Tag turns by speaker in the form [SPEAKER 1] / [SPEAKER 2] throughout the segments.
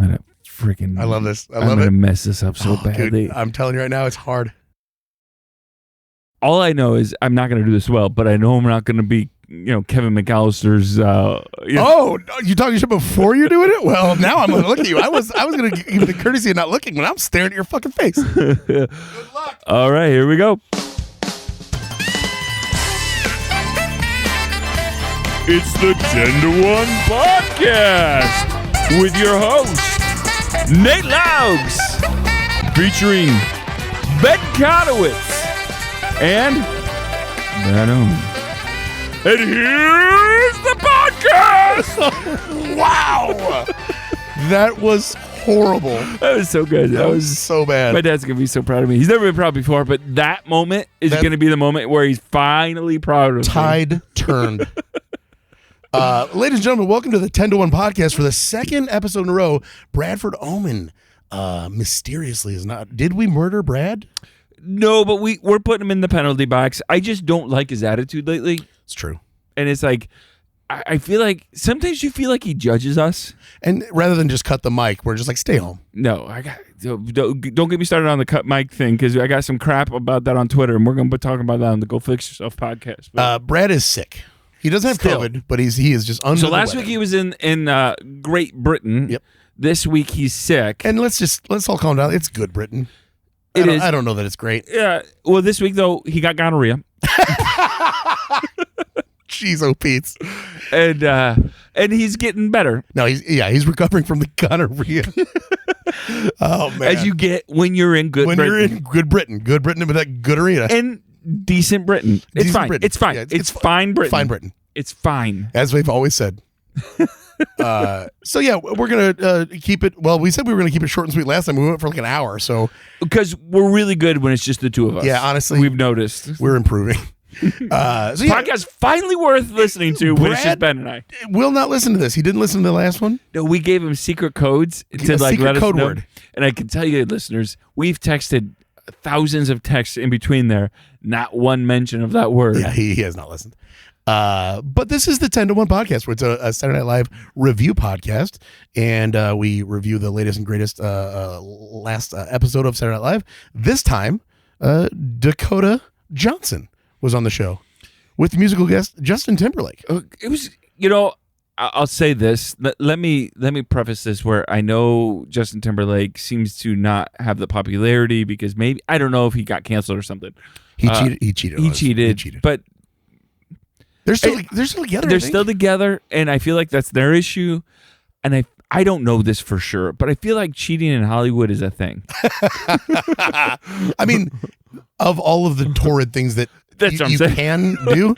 [SPEAKER 1] gonna freaking.
[SPEAKER 2] I love this.
[SPEAKER 1] I'm gonna mess this up so badly.
[SPEAKER 2] Dude, I'm telling you right now, it's hard.
[SPEAKER 1] All I know is I'm not gonna do this well, but I know I'm not gonna be, Kevin McAllister's.
[SPEAKER 2] Oh, you talking shit before you're doing it? Well, now I'm gonna look at you. I was gonna give you the courtesy of not looking, but I'm staring at your fucking face. Good luck.
[SPEAKER 1] All right, here we go. It's the 10 to 1 podcast with your host, Nate Loucks, featuring Ben Konowitz and Brad Oman. And here's the podcast!
[SPEAKER 2] Wow! That was horrible.
[SPEAKER 1] That was so good.
[SPEAKER 2] That was so bad.
[SPEAKER 1] My dad's going to be so proud of me. He's never been proud before, but that moment is going to be the moment where he's finally proud of me.
[SPEAKER 2] Tide turned. Ladies and gentlemen, welcome to the 10 to 1 podcast for the second episode in a row. Bradford Oman mysteriously is not. Did we murder Brad?
[SPEAKER 1] No, but we're putting him in the penalty box. I just don't like his attitude lately.
[SPEAKER 2] It's true.
[SPEAKER 1] And it's like, I feel like sometimes you feel like he judges us.
[SPEAKER 2] And rather than just cut the mic, we're just like, stay home.
[SPEAKER 1] No, don't get me started on the cut mic thing, because I got some crap about that on Twitter, and we're going to be talking about that on the Go Fix Yourself podcast.
[SPEAKER 2] Brad is sick. He doesn't have COVID, but he is just under the weather.
[SPEAKER 1] So last week he was in Great Britain.
[SPEAKER 2] Yep.
[SPEAKER 1] This week he's sick.
[SPEAKER 2] And let's all calm down. It's good Britain. I don't know that it's great.
[SPEAKER 1] Yeah. Well, this week though he got gonorrhea.
[SPEAKER 2] Jeez, oh Pete's.
[SPEAKER 1] And he's getting better.
[SPEAKER 2] No, he's recovering from the gonorrhea. Oh man.
[SPEAKER 1] As you get when you're in Good Britain.
[SPEAKER 2] You're in Good Britain with that gonorrhea.
[SPEAKER 1] And decent Britain. It's fine.
[SPEAKER 2] Britain.
[SPEAKER 1] It's fine.
[SPEAKER 2] Yeah,
[SPEAKER 1] it's fine Britain.
[SPEAKER 2] Fine Britain.
[SPEAKER 1] It's fine.
[SPEAKER 2] As we've always said. So yeah, we're gonna keep it. Well, we said we were gonna keep it short and sweet last time. We went for like an hour, so
[SPEAKER 1] because we're really good when it's just the two of us.
[SPEAKER 2] Yeah, honestly,
[SPEAKER 1] we've noticed
[SPEAKER 2] we're improving.
[SPEAKER 1] Podcast finally worth listening to when it's just Ben and I.
[SPEAKER 2] Will not listen to this. He didn't listen to the last one.
[SPEAKER 1] No, we gave him secret codes to like let us know. Word. And I can tell you, listeners, we've texted thousands of texts in between there. Not one mention of that word.
[SPEAKER 2] Yeah, he has not listened. But this is the 10 to 1 podcast, where it's a Saturday Night Live review podcast, and we review the latest and greatest last episode of Saturday Night Live. This time, Dakota Johnson was on the show with musical guest Justin Timberlake.
[SPEAKER 1] It was, I'll say this. Let me preface this where I know Justin Timberlake seems to not have the popularity because maybe, I don't know if he got canceled or something.
[SPEAKER 2] He cheated.
[SPEAKER 1] He cheated. But
[SPEAKER 2] they're still together.
[SPEAKER 1] They're still together, and I feel like that's their issue. And I don't know this for sure, but I feel like cheating in Hollywood is a thing.
[SPEAKER 2] I mean, of all of the torrid things that you can do,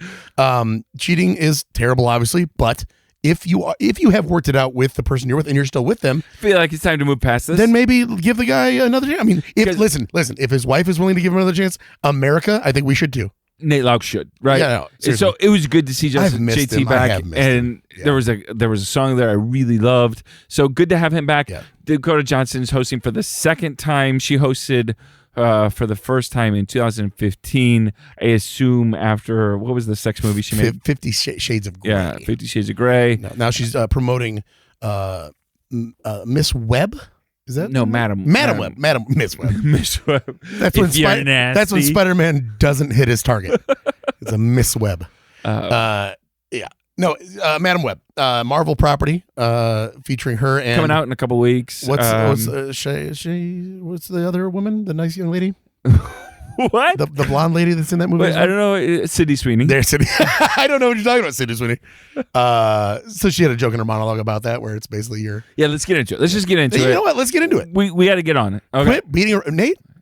[SPEAKER 2] cheating is terrible, obviously. But if you have worked it out with the person you're with and you're still with them,
[SPEAKER 1] I feel like it's time to move past this.
[SPEAKER 2] Then maybe give the guy another chance. I mean, listen, if his wife is willing to give him another chance, America, I think we should too.
[SPEAKER 1] Nate Loucks should, right?
[SPEAKER 2] Yeah, no,
[SPEAKER 1] so it was good to see JT back, and yeah. there was a song that I really loved. So good to have him back. Yeah. Dakota Johnson's hosting for the second time. She hosted for the first time in 2015. I assume after, what was the sex movie she made?
[SPEAKER 2] 50 Shades of Grey.
[SPEAKER 1] Yeah, 50 Shades of Grey.
[SPEAKER 2] Now she's promoting Miss Webb. Is that
[SPEAKER 1] Madam
[SPEAKER 2] Webb? Miss Webb.
[SPEAKER 1] Miss Webb.
[SPEAKER 2] That's when Spider-Man doesn't hit his target. It's a Miss Webb. Yeah. No, Madam Webb. Marvel property featuring her and
[SPEAKER 1] coming out in a couple weeks.
[SPEAKER 2] What's the other woman? The nice young lady?
[SPEAKER 1] What?
[SPEAKER 2] The blonde lady that's in that movie?
[SPEAKER 1] Wait, I don't know. Sydney Sweeney.
[SPEAKER 2] There's Sydney. I don't know what you're talking about, Sydney Sweeney. So she had a joke in her monologue about that, where it's basically
[SPEAKER 1] Yeah, let's get into it. Let's just get into it.
[SPEAKER 2] You know what? Let's get into it.
[SPEAKER 1] We got to get on it. Okay.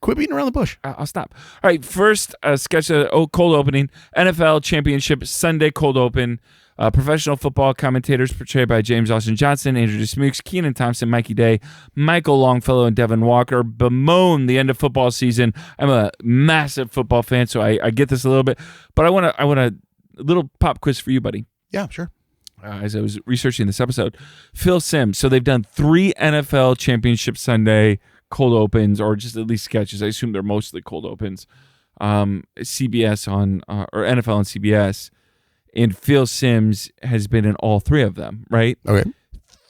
[SPEAKER 2] Quit beating around the bush.
[SPEAKER 1] I'll stop. All right. First, sketch of cold opening. NFL Championship Sunday cold open. Professional football commentators portrayed by James Austin Johnson, Andrew Dismukes, Keenan Thompson, Mikey Day, Michael Longfellow, and Devin Walker bemoan the end of football season. I'm a massive football fan, so I get this a little bit, but I want a little pop quiz for you, buddy.
[SPEAKER 2] Yeah, sure.
[SPEAKER 1] As I was researching this episode, Phil Simms. So they've done 3 NFL Championship Sunday cold opens, or just at least sketches. I assume they're mostly cold opens. CBS on or NFL on CBS. And Phil Simms has been in all 3 of them, right?
[SPEAKER 2] Okay.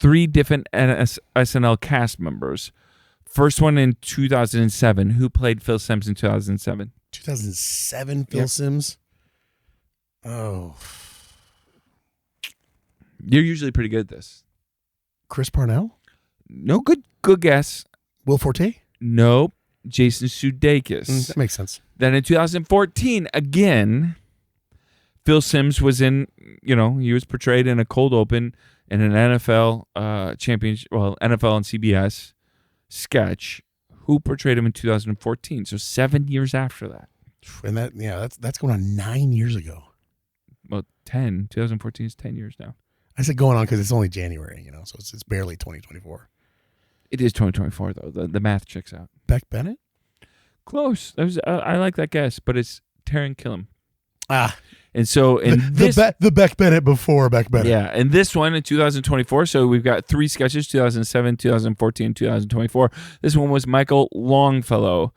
[SPEAKER 1] 3 different SNL cast members. First one in 2007. Who played Phil Simms in 2007?
[SPEAKER 2] 2007 Phil Simms? Oh.
[SPEAKER 1] You're usually pretty good at this.
[SPEAKER 2] Chris Parnell?
[SPEAKER 1] No, good guess.
[SPEAKER 2] Will Forte?
[SPEAKER 1] Nope. Jason Sudeikis.
[SPEAKER 2] That makes sense.
[SPEAKER 1] Then in 2014, again, Phil Simms was in, he was portrayed in a cold open in an NFL championship, NFL and CBS sketch. Who portrayed him in 2014? So 7 years after that.
[SPEAKER 2] And that's going on 9 years ago.
[SPEAKER 1] Well, 10. 2014 is 10 years now.
[SPEAKER 2] I said going on because it's only January, so it's barely 2024.
[SPEAKER 1] It is 2024 though. The math checks out.
[SPEAKER 2] Beck Bennett?
[SPEAKER 1] Close. That was, I like that guess, but it's Taron Killam. And so
[SPEAKER 2] the Beck Bennett before Beck Bennett.
[SPEAKER 1] Yeah, and this one in 2024. So we've got 3 sketches: 2007, 2014, 2024. This one was Michael Longfellow.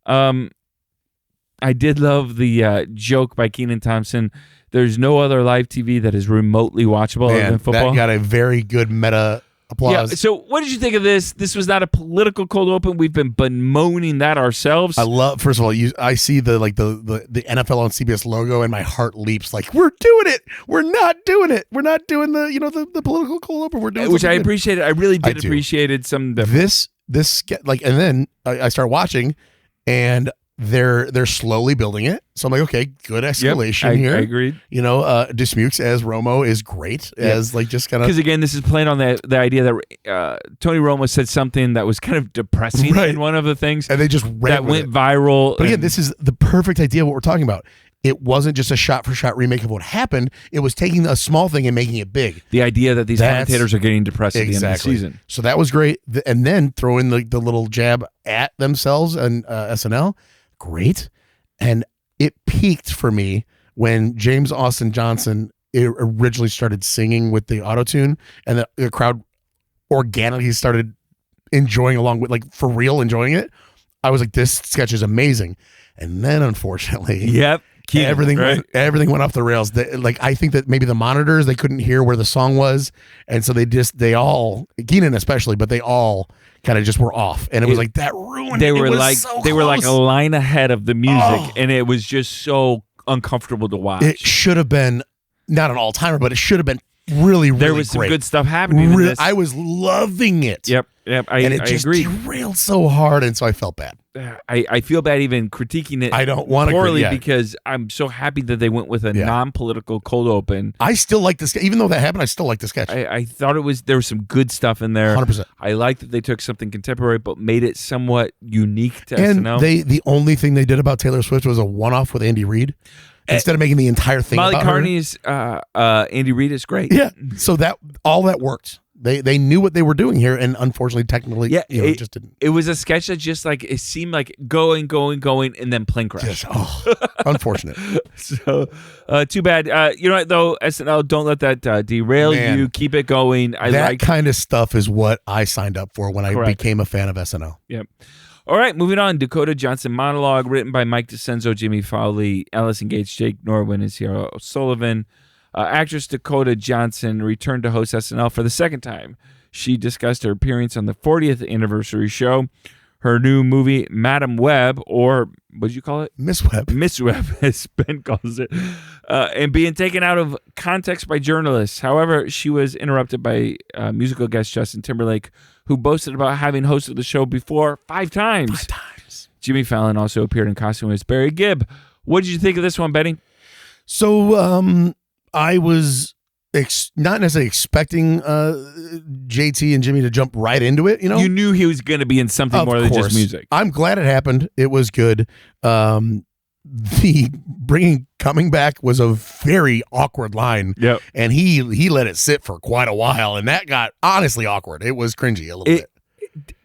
[SPEAKER 1] I did love the joke by Kenan Thompson. There's no other live TV that is remotely watchable other than football.
[SPEAKER 2] That got a very good meta applause.
[SPEAKER 1] Yeah. So what did you think of this? This was not a political cold open. We've been bemoaning that ourselves.
[SPEAKER 2] I love. First of all, I see the NFL on CBS logo, and my heart leaps. Like, we're doing it. We're not doing it. We're not doing the political cold open. We're doing,
[SPEAKER 1] which I appreciated. I really did appreciated some of the
[SPEAKER 2] this and then I start watching, and they're slowly building it. So I'm like, okay, good escalation here.
[SPEAKER 1] I agreed.
[SPEAKER 2] Dismukes as Romo is great as just kind of,
[SPEAKER 1] because again, this is playing on the idea that Tony Romo said something that was kind of depressing in one of the things,
[SPEAKER 2] and they just
[SPEAKER 1] went viral.
[SPEAKER 2] But again, this is the perfect idea of what we're talking about. It wasn't just a shot-for-shot remake of what happened. It was taking a small thing and making it big.
[SPEAKER 1] The idea that these commentators are getting depressed at the end of the season.
[SPEAKER 2] So that was great. And then throw in the little jab at themselves and SNL. Great. And it peaked for me when James Austin Johnson originally started singing with the auto-tune, and the crowd organically started enjoying along with, for real enjoying it. I was like, this sketch is amazing. And then, unfortunately, everything went off the rails. I think that maybe the monitors, they couldn't hear where the song was, and so they all, Keenan especially, but they all kind of just were off, and it was like that ruined.
[SPEAKER 1] They were
[SPEAKER 2] they
[SPEAKER 1] were like a line ahead of the music, and it was just so uncomfortable to watch.
[SPEAKER 2] It should have been not an all timer, but it should have been really, really.
[SPEAKER 1] There was
[SPEAKER 2] great.
[SPEAKER 1] Some good stuff happening. In this.
[SPEAKER 2] I was loving it.
[SPEAKER 1] Yep.
[SPEAKER 2] And it just derailed so hard, and so I felt bad.
[SPEAKER 1] I feel bad even critiquing it.
[SPEAKER 2] I don't want to
[SPEAKER 1] poorly because I'm so happy that they went with a non-political cold open.
[SPEAKER 2] I still like this, even though that happened. I still like the sketch.
[SPEAKER 1] I thought there was some good stuff in there.
[SPEAKER 2] 100%.
[SPEAKER 1] I like that they took something contemporary but made it somewhat unique to
[SPEAKER 2] and
[SPEAKER 1] SNL.
[SPEAKER 2] The only thing they did about Taylor Swift was a one-off with Andy Reid. Instead of making the entire thing
[SPEAKER 1] Molly
[SPEAKER 2] about
[SPEAKER 1] Carney's Andy Reid is great.
[SPEAKER 2] Yeah, so all that worked. They knew what they were doing here, and unfortunately, technically, it just didn't.
[SPEAKER 1] It was a sketch that just it seemed like going, and then plane crash.
[SPEAKER 2] Unfortunate.
[SPEAKER 1] So, too bad. You know what, though, SNL, don't let that derail you. Keep it going.
[SPEAKER 2] That kind of stuff is what I signed up for when I became a fan of SNL.
[SPEAKER 1] Yep. All right, moving on. Dakota Johnson monologue written by Mike DeCenzo, Jimmy Fowley, Allison Gates, Jake Norwin, and Sierra O'Sullivan. Actress Dakota Johnson returned to host SNL for the second time. She discussed her appearance on the 40th anniversary show, her new movie, Madam Web, or what did you call it?
[SPEAKER 2] Miss Web.
[SPEAKER 1] Miss Web, as Ben calls it, and being taken out of context by journalists. However, she was interrupted by musical guest Justin Timberlake, who boasted about having hosted the show before 5 times.
[SPEAKER 2] 5 times.
[SPEAKER 1] Jimmy Fallon also appeared in costume as Barry Gibb. What did you think of this one, Benny?
[SPEAKER 2] So, I was not necessarily expecting JT and Jimmy to jump right into it.
[SPEAKER 1] You knew he was going to be in something more than just music.
[SPEAKER 2] I'm glad it happened. It was good. The coming back was a very awkward line.
[SPEAKER 1] Yep.
[SPEAKER 2] And he let it sit for quite a while, and that got honestly awkward. It was cringy a little bit.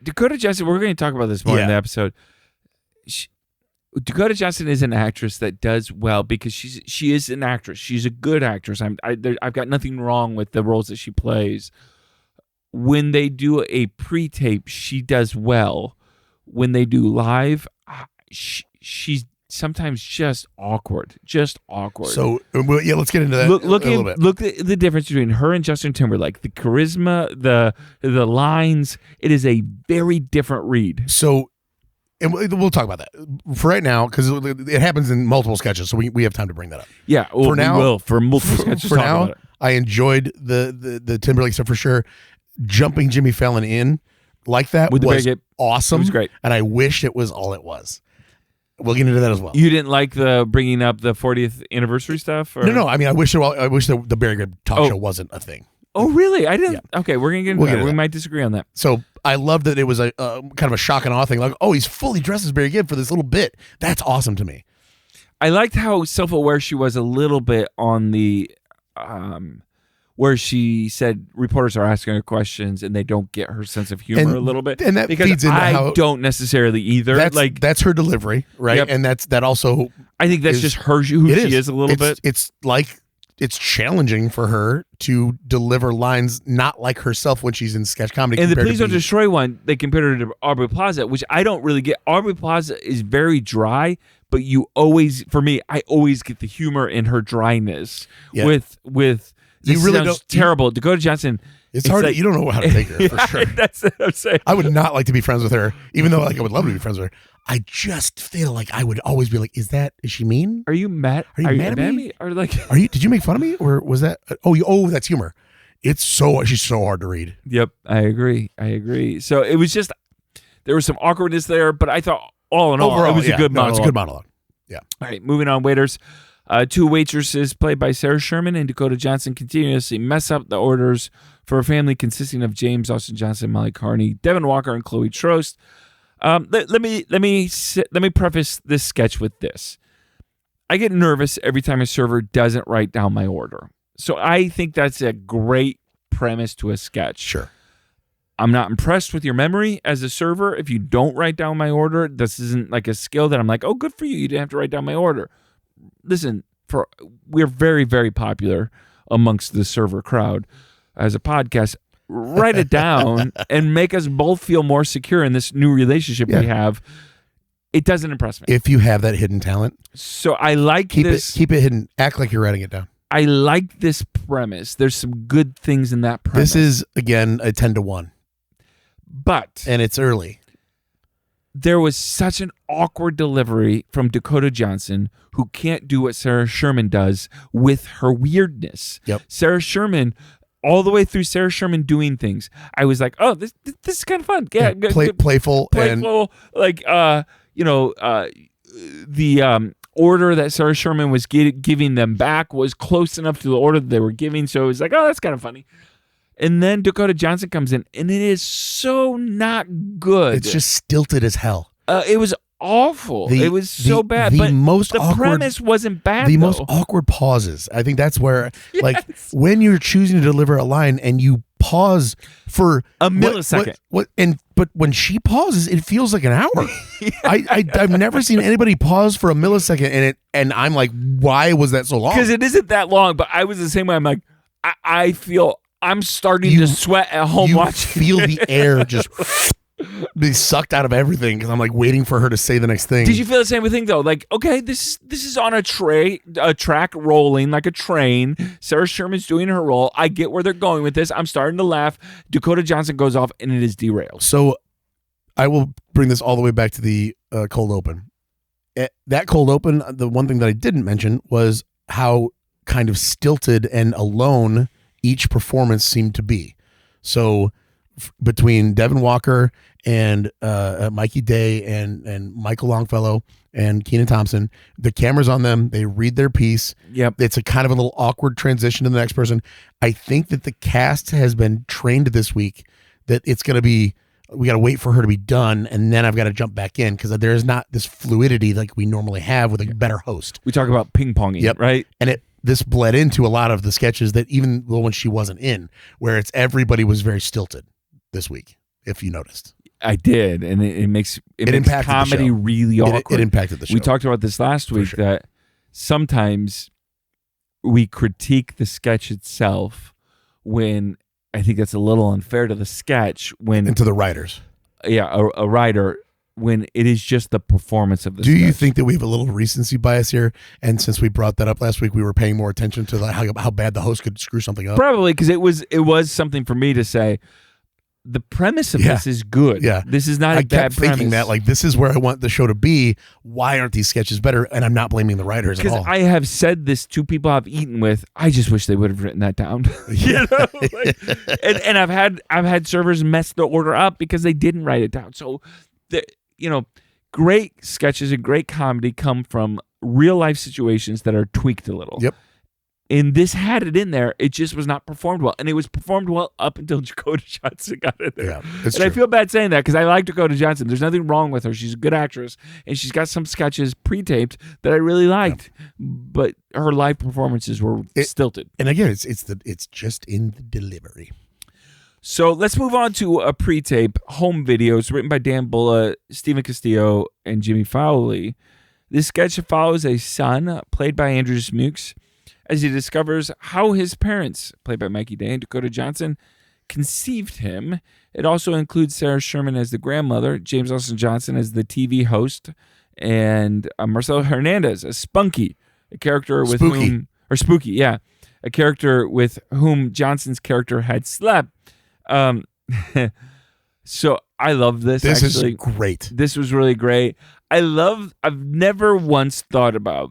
[SPEAKER 1] Dakota Johnson, we're going to talk about this more in the episode. Dakota Johnson is an actress that does well because she is an actress. She's a good actress. I've got nothing wrong with the roles that she plays. When they do a pre-tape, she does well. When they do live, she's sometimes just awkward.
[SPEAKER 2] So yeah, let's get into that
[SPEAKER 1] Look
[SPEAKER 2] a little bit.
[SPEAKER 1] Look at the difference between her and Justin Timberlake. The charisma, the lines. It is a very different read.
[SPEAKER 2] So, and we'll talk about that for right now because it happens in multiple sketches. So we have time to bring that up.
[SPEAKER 1] Yeah, well, we will for multiple sketches.
[SPEAKER 2] For now, I enjoyed the Timberlake stuff for sure. Jumping Jimmy Fallon in like that was awesome.
[SPEAKER 1] It was great,
[SPEAKER 2] and I wish it was all it was. We'll get into that as well.
[SPEAKER 1] You didn't like the bringing up the 40th anniversary stuff? Or?
[SPEAKER 2] No. I mean, I wish the Barry Good talk show wasn't a thing.
[SPEAKER 1] Oh, really? I didn't. Yeah. Okay, we're gonna get into that. We might disagree on that.
[SPEAKER 2] So I love that it was a kind of a shock and awe thing. Like, oh, he's fully dressed as Barry Gibb for this little bit. That's awesome to me.
[SPEAKER 1] I liked how self-aware she was a little bit on the where she said reporters are asking her questions and they don't get her sense of humor a little bit.
[SPEAKER 2] And that feeds into
[SPEAKER 1] I don't necessarily either.
[SPEAKER 2] That's her delivery, right? Yep. And that also
[SPEAKER 1] I think that's just who she is a little bit.
[SPEAKER 2] It's like it's challenging for her to deliver lines not like herself when she's in sketch comedy.
[SPEAKER 1] And the Please Don't Destroy one, they compared her to Aubrey Plaza, which I don't really get. Aubrey Plaza is very dry, but I always get the humor in her dryness with this
[SPEAKER 2] you really
[SPEAKER 1] sounds terrible. Dakota Johnson.
[SPEAKER 2] It's hard. You don't know how to take her for sure.
[SPEAKER 1] That's what I'm saying.
[SPEAKER 2] I would not like to be friends with her, even though I would love to be friends with her. I just feel like I would always be like, is she mean?
[SPEAKER 1] Are you mad?
[SPEAKER 2] Are you mad at me?
[SPEAKER 1] Or like,
[SPEAKER 2] did you make fun of me? Or was that, that's humor. She's so hard to read.
[SPEAKER 1] Yep. I agree. So it was just, there was some awkwardness there, but I thought all in all, it was a good monologue.
[SPEAKER 2] It's a good monologue. Yeah.
[SPEAKER 1] All right. Moving on, waiters. Two waitresses played by Sarah Sherman and Dakota Johnson continuously mess up the orders for a family consisting of James Austin Johnson, Molly Carney, Devin Walker, and Chloe Trost. Let me preface this sketch with this. I get nervous every time a server doesn't write down my order. So I think that's a great premise to a sketch.
[SPEAKER 2] Sure.
[SPEAKER 1] I'm not impressed with your memory as a server if you don't write down my order. This isn't like a skill that I'm like, oh, good for you. You didn't have to write down my order. Listen, we're very, very popular amongst the server crowd as a podcast. Write it down and make us both feel more secure in this new relationship we have. It doesn't impress me.
[SPEAKER 2] If you have that hidden talent.
[SPEAKER 1] So I like this.
[SPEAKER 2] Keep it hidden. Act like you're writing it down.
[SPEAKER 1] I like this premise. There's some good things in that premise.
[SPEAKER 2] This is, again, a 10-1. And it's early.
[SPEAKER 1] There was such an awkward delivery from Dakota Johnson, who can't do what Sarah Sherman does with her weirdness.
[SPEAKER 2] Yep.
[SPEAKER 1] Sarah Sherman, all the way through Sarah Sherman doing things, I was like, oh, this is kind of fun. Yeah,
[SPEAKER 2] playful, and
[SPEAKER 1] like the order that Sarah Sherman was giving them back was close enough to the order that they were giving, so it was like, oh, that's kind of funny. And then Dakota Johnson comes in, and it is so not good.
[SPEAKER 2] It's just stilted as hell.
[SPEAKER 1] It was awful. It was so bad. But the premise wasn't bad.
[SPEAKER 2] The most awkward pauses. I think that's where, like, when you're choosing to deliver a line and you pause for
[SPEAKER 1] a millisecond.
[SPEAKER 2] But when she pauses, it feels like an hour. I've never seen anybody pause for a millisecond, and I'm like, why was that so long?
[SPEAKER 1] Because it isn't that long. But I was the same way. I'm like, I feel I'm starting to sweat at home watching.
[SPEAKER 2] You feel the air just be sucked out of everything because I'm like waiting for her to say the next thing.
[SPEAKER 1] Did you feel the same thing though? Like, okay, this is on a track rolling like a train. Sarah Sherman's doing her role. I get where they're going with this. I'm starting to laugh. Dakota Johnson goes off and it is derailed.
[SPEAKER 2] So I will bring this all the way back to the cold open. That cold open, the one thing that I didn't mention was how kind of stilted and alone each performance seemed to be. So between Devin Walker and Mikey Day and Michael Longfellow and Kenan Thompson, the camera's on them. They read their piece.
[SPEAKER 1] Yep.
[SPEAKER 2] It's a kind of a little awkward transition to the next person. I think that the cast has been trained this week that it's going to be, we got to wait for her to be done, and then I've got to jump back in because there's not this fluidity like we normally have with a better host.
[SPEAKER 1] We talk about ping-ponging, right?
[SPEAKER 2] And this bled into a lot of the sketches that even when she wasn't in, where everybody was very stilted this week, if you noticed.
[SPEAKER 1] I did, and it makes comedy really
[SPEAKER 2] It
[SPEAKER 1] awkward.
[SPEAKER 2] impacted the show.
[SPEAKER 1] We talked about this last week, that sometimes we critique the sketch itself when I think that's a little unfair to the sketch.
[SPEAKER 2] And to the writers.
[SPEAKER 1] Yeah, a writer when it is just the performance of the
[SPEAKER 2] Do you
[SPEAKER 1] sketch.
[SPEAKER 2] think that we have a little recency bias here? And since we brought that up last week, we were paying more attention to how bad the host could screw something up?
[SPEAKER 1] Probably because it was something for me to say, the premise of this is good.
[SPEAKER 2] Yeah.
[SPEAKER 1] This is not
[SPEAKER 2] I
[SPEAKER 1] a bad
[SPEAKER 2] kept thinking
[SPEAKER 1] premise.
[SPEAKER 2] that, like, this is where I want the show to be. Why aren't these sketches better? And I'm not blaming the writers at
[SPEAKER 1] Because
[SPEAKER 2] all.
[SPEAKER 1] I have said this to people I've eaten with. I just wish they would have written that down. You know, and I've had servers mess the order up because they didn't write it down. So, great sketches and great comedy come from real life situations that are tweaked a little.
[SPEAKER 2] Yep.
[SPEAKER 1] And this had it in there. It just was not performed well. And it was performed well up until Dakota Johnson got in there.
[SPEAKER 2] Yeah, it's
[SPEAKER 1] and I
[SPEAKER 2] true.
[SPEAKER 1] feel bad saying that because I like Dakota Johnson. There's nothing wrong with her. She's a good actress. And she's got some sketches pre-taped that I really liked. Yeah. But her live performances were stilted.
[SPEAKER 2] And again, it's just in the delivery.
[SPEAKER 1] So let's move on to a pre-tape home videos written by Dan Bulla, Stephen Castillo, and Jimmy Fowley. This sketch follows a son, played by Andrew Smooks, as he discovers how his parents, played by Mikey Day and Dakota Johnson, conceived him. It also includes Sarah Sherman as the grandmother, James Austin Johnson as the TV host, and Marcelo Hernandez as Spunky, a character with Spooky, yeah, a character with whom Johnson's character had slept. So I love this.
[SPEAKER 2] This
[SPEAKER 1] actually.
[SPEAKER 2] is great.
[SPEAKER 1] This was really great. I've never once thought about,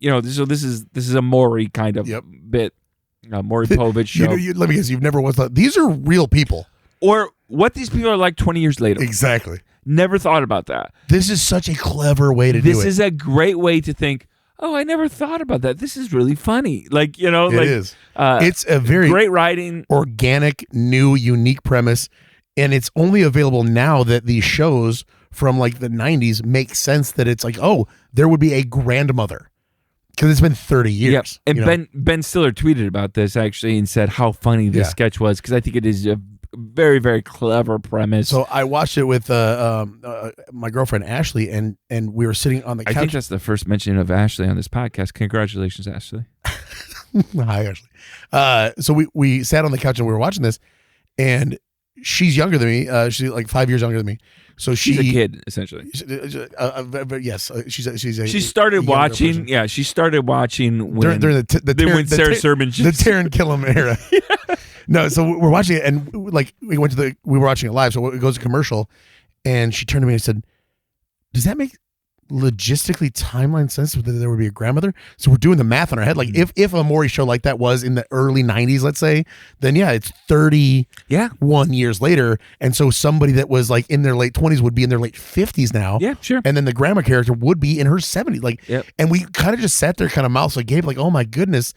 [SPEAKER 1] so this is a Maury kind of bit, Maury Povich show.
[SPEAKER 2] Let me guess, you've never once thought, these are real people.
[SPEAKER 1] Or what these people are like 20 years later.
[SPEAKER 2] Exactly.
[SPEAKER 1] Never thought about that.
[SPEAKER 2] This is such a clever way to do it.
[SPEAKER 1] This is a great way to think, oh, I never thought about that. This is really funny. It
[SPEAKER 2] is. It's a very
[SPEAKER 1] great writing,
[SPEAKER 2] organic, new, unique premise. And it's only available now that these shows from like the 90s make sense that it's like, oh, there would be a grandmother. Because it's been 30 years.
[SPEAKER 1] Yep. And Ben Stiller tweeted about this actually and said how funny this sketch was because I think it is a very, very clever premise.
[SPEAKER 2] So I watched it with my girlfriend Ashley, and we were sitting on the couch.
[SPEAKER 1] I think that's the first mention of Ashley on this podcast. Congratulations, Ashley.
[SPEAKER 2] Hi, Ashley. So we sat on the couch and we were watching this, and she's younger than me. She's like 5 years younger than me. So
[SPEAKER 1] she's a kid, essentially.
[SPEAKER 2] Yes,
[SPEAKER 1] she started watching. Person. Yeah, she started watching when
[SPEAKER 2] during the
[SPEAKER 1] Sarah Sherman,
[SPEAKER 2] the Taron Killam era. Yeah. No, so we're watching it, and we were watching it live. So it goes to commercial, and she turned to me and said, "Does that make logistically timeline sense that there would be a grandmother?" So we're doing the math in our head. Like if a Maury show like that was in the early 90s, let's say, then it's 31 years later. And so somebody that was like in their late 20s would be in their late 50s now.
[SPEAKER 1] Yeah, sure.
[SPEAKER 2] And then the grandma character would be in her 70s. And we kind of just sat there kind of mouths agape, like, oh my goodness,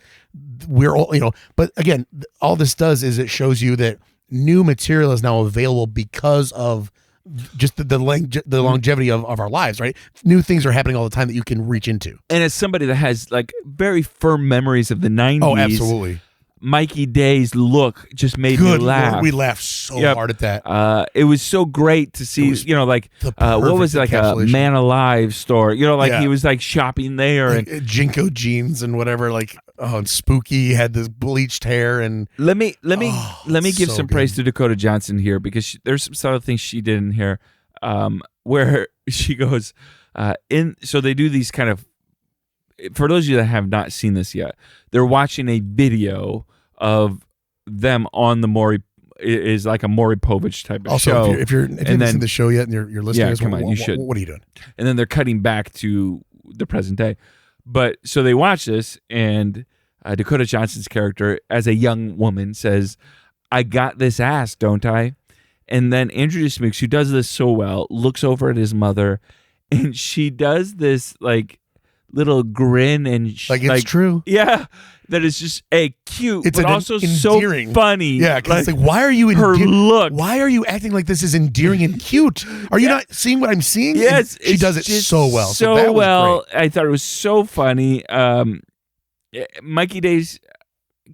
[SPEAKER 2] we're all, but again, all this does is it shows you that new material is now available because of just the longevity of our lives, right? New things are happening all the time that you can reach into. And
[SPEAKER 1] as somebody that has like very firm memories of the 90s,
[SPEAKER 2] oh, absolutely,
[SPEAKER 1] Mikey Day's look just made me laugh.
[SPEAKER 2] Lord, we laughed so hard at that.
[SPEAKER 1] It was so great to see, what was it, like a Man Alive store? He was like shopping there, and
[SPEAKER 2] Jinko jeans and whatever. And Spooky had this bleached hair. And
[SPEAKER 1] let me give some praise to Dakota Johnson here because there's some subtle things she did in here, where she goes so they do these kind of. For those of you that have not seen this yet, they're watching a video of them on the Maury. Is like a Maury Povich type of show.
[SPEAKER 2] If you haven't seen the show yet and you're listening,
[SPEAKER 1] come on, you should.
[SPEAKER 2] What are you doing?
[SPEAKER 1] And then they're cutting back to the present day. But so they watch this, and Dakota Johnson's character, as a young woman, says, "I got this ass, don't I?" And then Andrew Smooks, who does this so well, looks over at his mother, and she does this little grin and
[SPEAKER 2] it's true.
[SPEAKER 1] Yeah, that is just cute,
[SPEAKER 2] it's
[SPEAKER 1] but also endearing. So funny.
[SPEAKER 2] Yeah, because it's why are you
[SPEAKER 1] her look?
[SPEAKER 2] Why are you acting like this is endearing and cute? Are you not seeing what I'm seeing?
[SPEAKER 1] Yes,
[SPEAKER 2] she does it so well.
[SPEAKER 1] So
[SPEAKER 2] that
[SPEAKER 1] well.
[SPEAKER 2] Was great.
[SPEAKER 1] I thought it was so funny. Mikey Day's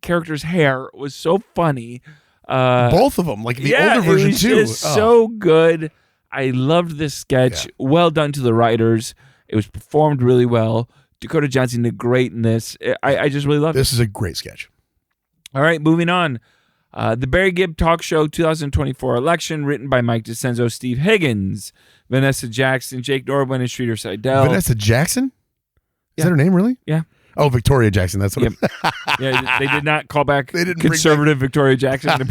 [SPEAKER 1] character's hair was so funny.
[SPEAKER 2] Both of them, like the older version
[SPEAKER 1] it was
[SPEAKER 2] too.
[SPEAKER 1] Just so good. I loved this sketch. Yeah. Well done to the writers. It was performed really well. Dakota Johnson did great in this. I just really loved it.
[SPEAKER 2] This is a great sketch.
[SPEAKER 1] All right, moving on. The Barry Gibb Talk Show 2024 election, written by Mike DeCenzo, Steve Higgins, Vanessa Jackson, Jake Norwin, and Streeter Seidel.
[SPEAKER 2] Vanessa Jackson? Is
[SPEAKER 1] Yeah.
[SPEAKER 2] that her name, really?
[SPEAKER 1] Yeah.
[SPEAKER 2] Oh, Victoria Jackson. That's what.
[SPEAKER 1] Yep. Yeah, they did not call back
[SPEAKER 2] They didn't bring
[SPEAKER 1] conservative Victoria Jackson.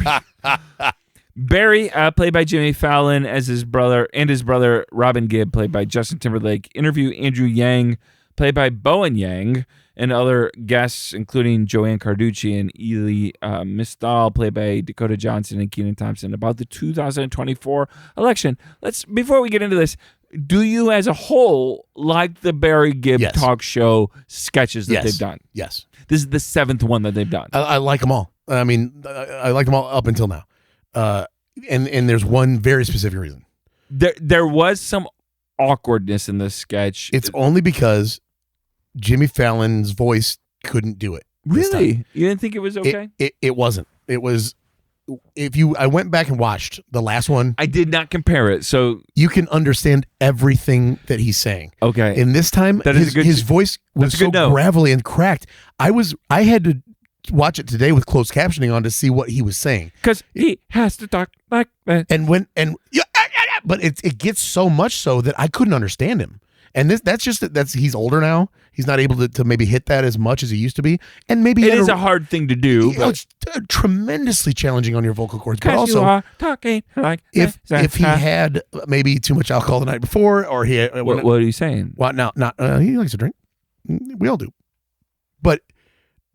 [SPEAKER 1] Barry, played by Jimmy Fallon, as his brother, and his brother Robin Gibb, played by Justin Timberlake. Interview Andrew Yang, played by Bowen Yang, and other guests, including Joanne Carducci and Ely Mistal, played by Dakota Johnson and Kenan Thompson, about the 2024 election. Before we get into this, do you as a whole like the Barry Gibb
[SPEAKER 2] Yes.
[SPEAKER 1] Talk Show sketches that
[SPEAKER 2] Yes.
[SPEAKER 1] they've done?
[SPEAKER 2] Yes.
[SPEAKER 1] This is the 7th one that they've done.
[SPEAKER 2] I like them all. I mean, I like them all up until now. And there's one very specific reason.
[SPEAKER 1] There was some awkwardness in this sketch.
[SPEAKER 2] It's only because Jimmy Fallon's voice couldn't do it. this time.
[SPEAKER 1] Really? You didn't think it was okay?
[SPEAKER 2] It wasn't. It was. I went back and watched the last one,
[SPEAKER 1] I did not compare it. So
[SPEAKER 2] you can understand everything that he's saying.
[SPEAKER 1] okay.
[SPEAKER 2] And this time,
[SPEAKER 1] That is a good-
[SPEAKER 2] his voice was
[SPEAKER 1] that's a
[SPEAKER 2] so
[SPEAKER 1] good note.
[SPEAKER 2] gravelly and cracked. I had to watch it today with closed captioning on to see what he was saying.
[SPEAKER 1] Because he has to talk like that.
[SPEAKER 2] But it gets so much so that I couldn't understand him. And that's he's older now. He's not able to maybe hit that as much as he used to be. And maybe
[SPEAKER 1] It is a hard thing to do.
[SPEAKER 2] it's tremendously challenging on your vocal cords. But
[SPEAKER 1] Because you
[SPEAKER 2] also,
[SPEAKER 1] are talking like
[SPEAKER 2] if
[SPEAKER 1] that.
[SPEAKER 2] he had maybe too much alcohol the night before, or he had,
[SPEAKER 1] What are you saying?
[SPEAKER 2] well, not he likes to drink. We all do. But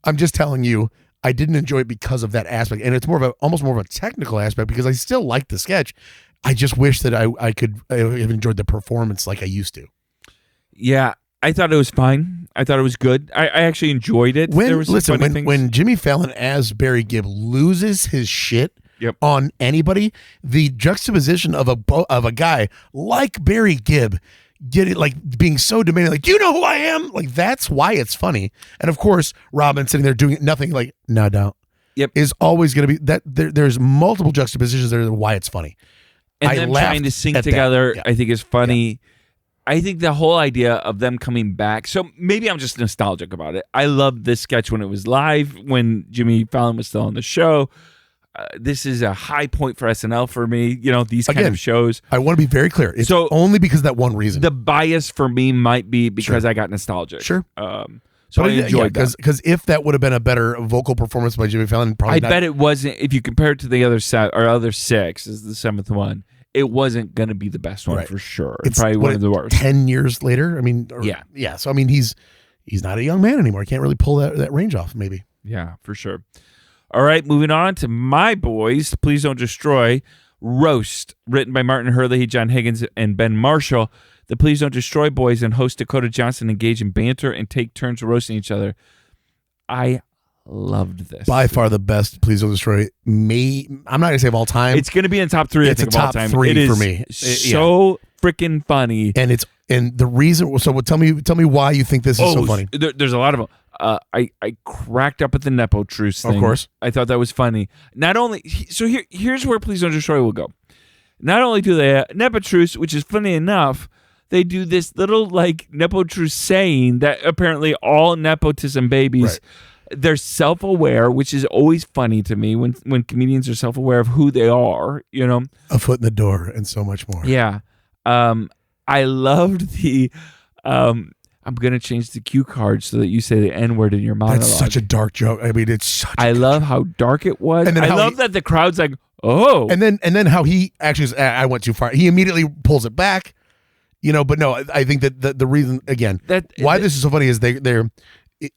[SPEAKER 2] I'm just telling you, I didn't enjoy it because of that aspect, and it's almost more of a technical aspect because I still like the sketch. I just wish that I could have enjoyed the performance like I used to.
[SPEAKER 1] Yeah, I thought it was fine. I thought it was good. I actually enjoyed it. There was some funny things.
[SPEAKER 2] When Jimmy Fallon as Barry Gibb loses his shit
[SPEAKER 1] Yep.
[SPEAKER 2] on anybody, the juxtaposition of a guy like Barry Gibb being so demanding, like, do you know who I am? Like, that's why it's funny. And of course, Robin sitting there doing nothing, like, no doubt.
[SPEAKER 1] Yep.
[SPEAKER 2] Is always going to be that. There's multiple juxtapositions there why it's funny.
[SPEAKER 1] and
[SPEAKER 2] I
[SPEAKER 1] them
[SPEAKER 2] laughed
[SPEAKER 1] trying to sing
[SPEAKER 2] at that.
[SPEAKER 1] together,
[SPEAKER 2] Yeah.
[SPEAKER 1] I think is funny. I think the whole idea of them coming back. So maybe I'm just nostalgic about it. I loved this sketch when it was live, when Jimmy Fallon was still on the show. This is a high point for SNL for me. You know, these kind
[SPEAKER 2] Again,
[SPEAKER 1] of shows.
[SPEAKER 2] I want to be very clear. It's
[SPEAKER 1] So-
[SPEAKER 2] only because of that one reason.
[SPEAKER 1] The bias for me might be because
[SPEAKER 2] Sure.
[SPEAKER 1] I got nostalgic.
[SPEAKER 2] Sure.
[SPEAKER 1] So I enjoyed that.
[SPEAKER 2] because if that would have been a better vocal performance by Jimmy Fallon, probably
[SPEAKER 1] I
[SPEAKER 2] not.
[SPEAKER 1] bet it wasn't. If you compare it to the other other 6, is the 7th one. It wasn't going to be the best one
[SPEAKER 2] Right.
[SPEAKER 1] for sure.
[SPEAKER 2] It's
[SPEAKER 1] Probably one of the worst.
[SPEAKER 2] 10 years later. I mean,
[SPEAKER 1] Yeah.
[SPEAKER 2] So I mean, he's not a young man anymore. He can't really pull that range off. Maybe.
[SPEAKER 1] Yeah, for sure. All right, moving on to My Boys, Please Don't Destroy, Roast, written by Martin Hurley, John Higgins, and Ben Marshall. The Please Don't Destroy boys and host Dakota Johnson engage in banter and take turns roasting each other. I loved this.
[SPEAKER 2] By far the best. Please Don't Destroy. I'm not gonna say of all time.
[SPEAKER 1] It's going to be in top 3.
[SPEAKER 2] It's
[SPEAKER 1] I think
[SPEAKER 2] a
[SPEAKER 1] of all
[SPEAKER 2] top
[SPEAKER 1] time.
[SPEAKER 2] 3
[SPEAKER 1] It is
[SPEAKER 2] for me.
[SPEAKER 1] So freaking funny.
[SPEAKER 2] and the reason. So tell me why you think this is so funny.
[SPEAKER 1] There's a lot of them. I cracked up at the Nepo Truce thing.
[SPEAKER 2] Of course.
[SPEAKER 1] I thought that was funny. Not only so here's where Please Don't Destroy will go. Not only do they Nepo Truce, which is funny enough, they do this little like Nepo Truce saying that apparently all nepotism babies, they're self-aware, which is always funny to me when comedians are self-aware of who they are, you know.
[SPEAKER 2] A foot in the door and so much more.
[SPEAKER 1] Yeah. I loved the I'm going to change the cue card so that you say the N-word in your monologue.
[SPEAKER 2] That's such a dark joke. I mean, it's such.
[SPEAKER 1] I love how dark it was.
[SPEAKER 2] And then
[SPEAKER 1] I
[SPEAKER 2] how
[SPEAKER 1] love that the crowd's like, oh.
[SPEAKER 2] And then how he actually I went too far. He immediately pulls it back. You know, but no, I think that the reason again why this is so funny is they're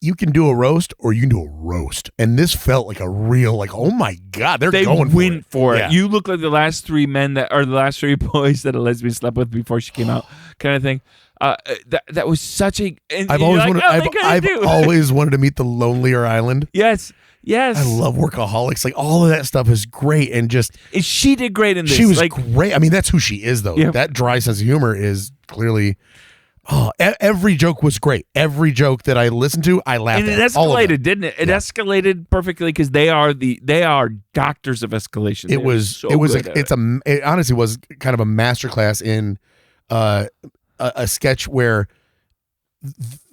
[SPEAKER 2] you can do a roast or you can do a roast, and this felt like a real like, oh my god, they going
[SPEAKER 1] went for it.
[SPEAKER 2] Yeah.
[SPEAKER 1] You look like the last 3 men that are the last 3 boys that a lesbian slept with before she came out, kind of thing. That was such a. And
[SPEAKER 2] I've
[SPEAKER 1] you're
[SPEAKER 2] always
[SPEAKER 1] like,
[SPEAKER 2] wanted.
[SPEAKER 1] oh, they
[SPEAKER 2] I've
[SPEAKER 1] do.
[SPEAKER 2] always wanted to meet the lonelier island.
[SPEAKER 1] Yes.
[SPEAKER 2] I love Workaholics. Like all of that stuff is great, and just
[SPEAKER 1] And she did great in this.
[SPEAKER 2] she was
[SPEAKER 1] like,
[SPEAKER 2] great. I mean, that's who she is, though.
[SPEAKER 1] Yeah.
[SPEAKER 2] That dry sense of humor is clearly. Oh, every joke was great. Every joke that I listened to, I laughed
[SPEAKER 1] and it
[SPEAKER 2] at. All of
[SPEAKER 1] escalated,
[SPEAKER 2] them.
[SPEAKER 1] didn't it? It escalated perfectly because they are doctors of escalation.
[SPEAKER 2] It was. It honestly was kind of a masterclass in a sketch where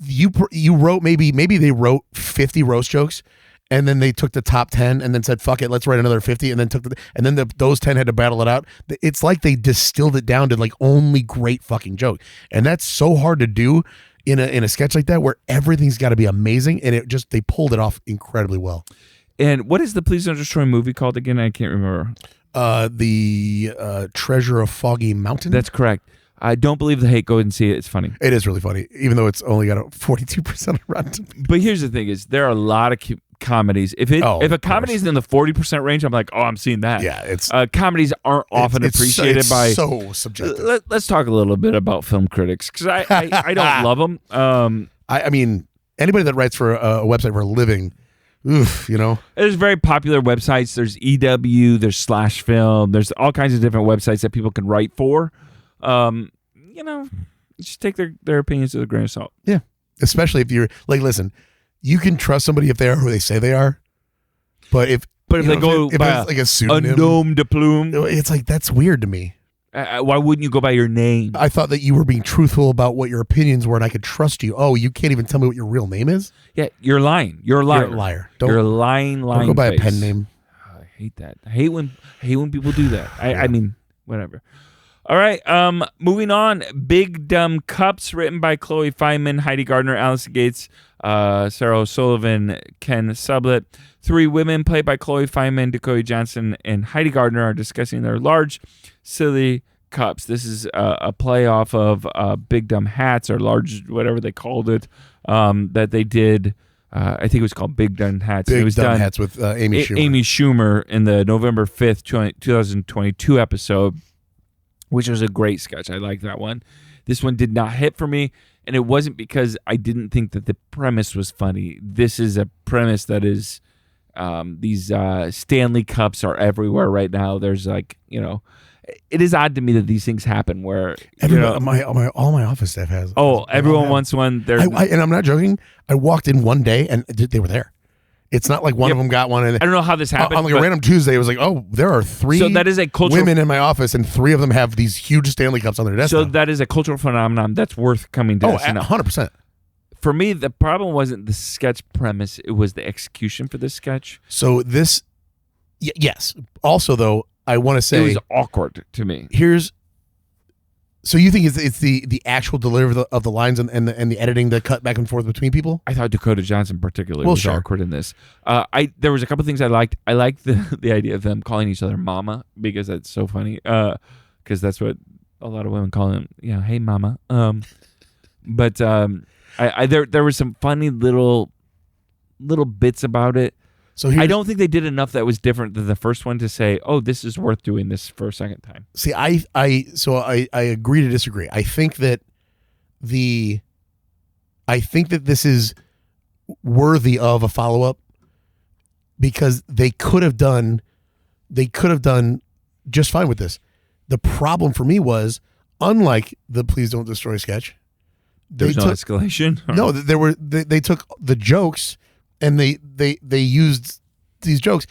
[SPEAKER 2] you wrote maybe they wrote 50 roast jokes, and then they took the top 10 and then said, fuck it, let's write another 50, and then those 10 had to battle it out. It's like they distilled it down to like only great fucking joke. And that's so hard to do in a sketch like that where everything's got to be amazing, and they pulled it off incredibly well.
[SPEAKER 1] And what is the Please Don't Destroy movie called again? I can't remember.
[SPEAKER 2] The Treasure of Foggy Mountain.
[SPEAKER 1] That's correct. I don't believe the hate. Go and see it. It's funny.
[SPEAKER 2] It is really funny, even though it's only got a 42% Rotten.
[SPEAKER 1] But here's the thing: is there are a lot of comedies. If a comedy is in the 40% range, I'm like, oh, I'm seeing that.
[SPEAKER 2] Yeah, it's
[SPEAKER 1] comedies aren't often appreciated by.
[SPEAKER 2] So subjective.
[SPEAKER 1] Let's talk a little bit about film critics because I don't love them.
[SPEAKER 2] I mean, anybody that writes for a website for a living. Oof,
[SPEAKER 1] there's very popular websites. There's EW, there's Slash Film, there's all kinds of different websites that people can write for. Just take their opinions with a grain of salt.
[SPEAKER 2] Yeah, especially if you're like, listen, you can trust somebody if they are who they say they are, but if
[SPEAKER 1] they go by
[SPEAKER 2] like a pseudonym,
[SPEAKER 1] a nom de plume,
[SPEAKER 2] it's like that's weird to me.
[SPEAKER 1] Why wouldn't you go by your name?
[SPEAKER 2] I thought that you were being truthful about what your opinions were, and I could trust you. Oh, you can't even tell me what your real name is?
[SPEAKER 1] Yeah, you're lying. You're a liar.
[SPEAKER 2] You're a liar.
[SPEAKER 1] You're a lying.
[SPEAKER 2] Don't go by
[SPEAKER 1] face.
[SPEAKER 2] a pen name.
[SPEAKER 1] Oh, I hate that. I hate when people do that. I mean, whatever. All right. Moving on. Big Dumb Cups, written by Chloe Feynman, Heidi Gardner, Allison Gates, Sarah O'Sullivan, Ken Sublett. Three women, played by Chloe Feynman, Dakota Johnson, and Heidi Gardner, are discussing their large, silly cups. This is a play off of Big Dumb Hats, or large, whatever they called it, that they did. I think it was called Big Dumb Hats.
[SPEAKER 2] Big
[SPEAKER 1] it was
[SPEAKER 2] Dumb Hats with Amy Schumer.
[SPEAKER 1] Amy Schumer in the November 5th, 2022 episode, which was a great sketch. I like that one. This one did not hit for me, and it wasn't because I didn't think that the premise was funny. This is a premise that is these Stanley Cups are everywhere right now. There's like, it is odd to me that these things happen where
[SPEAKER 2] all my office staff has.
[SPEAKER 1] Oh, everyone wants one.
[SPEAKER 2] And I'm not joking. I walked in one day and they were there. It's not like one of them got one. And
[SPEAKER 1] I don't know how this happened.
[SPEAKER 2] On like a random Tuesday, it was like, oh, there are three
[SPEAKER 1] so that is a cultural
[SPEAKER 2] women in my office, and three of them have these huge Stanley Cups on their desk.
[SPEAKER 1] So that is a cultural phenomenon that's worth coming to.
[SPEAKER 2] 100%.
[SPEAKER 1] For me, the problem wasn't the sketch premise; it was the execution for this sketch.
[SPEAKER 2] So this, yes. Also, though, I want to say
[SPEAKER 1] it was awkward to me.
[SPEAKER 2] So you think it's the actual delivery of the lines and the editing, the cut back and forth between people?
[SPEAKER 1] I thought Dakota Johnson particularly was awkward in this. There was a couple things I liked. I liked the idea of them calling each other mama, because that's so funny. Because that's what a lot of women call him. Hey mama. But there were some funny little bits about it. So I don't think they did enough that was different than the first one to say, oh, this is worth doing this for a second time.
[SPEAKER 2] See, I agree to disagree. I think that this is worthy of a follow-up, because they could have done just fine with this. The problem for me was, unlike the Please Don't Destroy sketch,
[SPEAKER 1] there's no escalation.
[SPEAKER 2] No, they took the jokes and they used these jokes,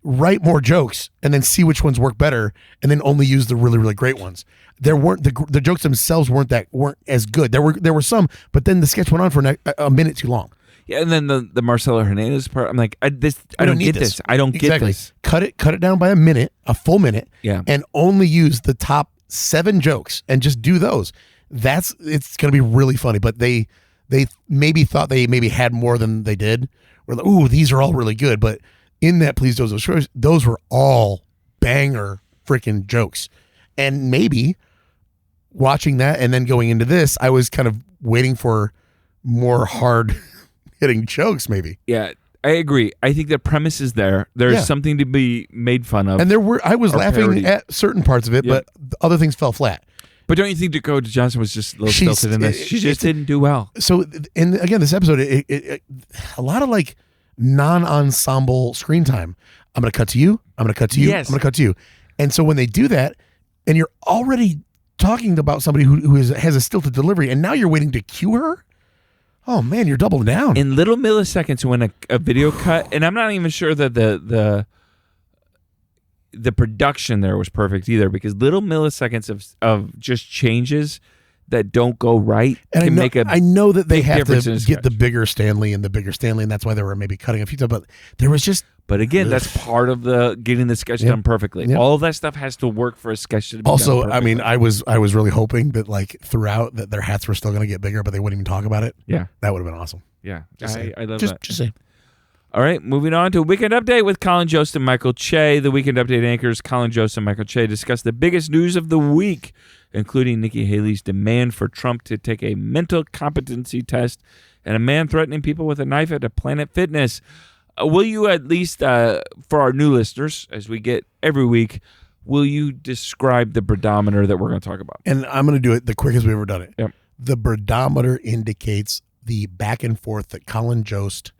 [SPEAKER 2] write more jokes, and then see which ones work better, and then only use the really, really great ones. There weren't the jokes themselves weren't as good. There were some, but then the sketch went on for a minute too long.
[SPEAKER 1] Yeah, and then the Marcelo Hernandez part, I'm like, I don't get this. I don't get this.
[SPEAKER 2] Cut it down by a full minute, and only use the top 7 jokes and just do those. It's going to be really funny. But they maybe thought they maybe had more than they did. We're like, ooh, these are all really good. But in that Please Don't Destroy, those were all banger freaking jokes. And maybe watching that and then going into this, I was kind of waiting for more hard hitting jokes, maybe.
[SPEAKER 1] Yeah, I agree. I think the premise is there. There's something to be made fun of.
[SPEAKER 2] And I was laughing at certain parts of it, but other things fell flat.
[SPEAKER 1] But don't you think Dakota Johnson was just a little stilted in this? She just didn't do well.
[SPEAKER 2] So, and again, this episode, a lot of like non-ensemble screen time. I'm going to cut to you. I'm going to cut to you.
[SPEAKER 1] Yes.
[SPEAKER 2] I'm going to cut to you. And so when they do that, and you're already talking about somebody who has a stilted delivery, and now you're waiting to cue her. Oh man, you're doubling down.
[SPEAKER 1] In little milliseconds when a video cut, and I'm not even sure that the production there was perfect either, because little milliseconds of just changes that don't go right
[SPEAKER 2] and
[SPEAKER 1] can make a
[SPEAKER 2] I know that they
[SPEAKER 1] big
[SPEAKER 2] have
[SPEAKER 1] difference
[SPEAKER 2] to
[SPEAKER 1] in a
[SPEAKER 2] get the
[SPEAKER 1] sketch.
[SPEAKER 2] bigger Stanley, and that's why they were maybe cutting a few times. But there was just
[SPEAKER 1] But again, that's part of the getting the sketch done perfectly.
[SPEAKER 2] Yep.
[SPEAKER 1] All of that stuff has to work for a sketch to be
[SPEAKER 2] also.
[SPEAKER 1] done
[SPEAKER 2] I mean,
[SPEAKER 1] perfectly.
[SPEAKER 2] I was really hoping that like throughout that their hats were still going to get bigger, but they wouldn't even talk about it.
[SPEAKER 1] Yeah.
[SPEAKER 2] That would have been awesome.
[SPEAKER 1] Yeah.
[SPEAKER 2] I
[SPEAKER 1] love that.
[SPEAKER 2] Just say.
[SPEAKER 1] All right, moving on to a Weekend Update with Colin Jost and Michael Che. The Weekend Update anchors Colin Jost and Michael Che discuss the biggest news of the week, including Nikki Haley's demand for Trump to take a mental competency test and a man threatening people with a knife at a Planet Fitness. Will you at least, for our new listeners, as we get every week, will you describe the bradometer that we're going to talk about?
[SPEAKER 2] And I'm going to do it the quickest we've ever done it.
[SPEAKER 1] Yep.
[SPEAKER 2] The bradometer indicates the back and forth that Colin Jost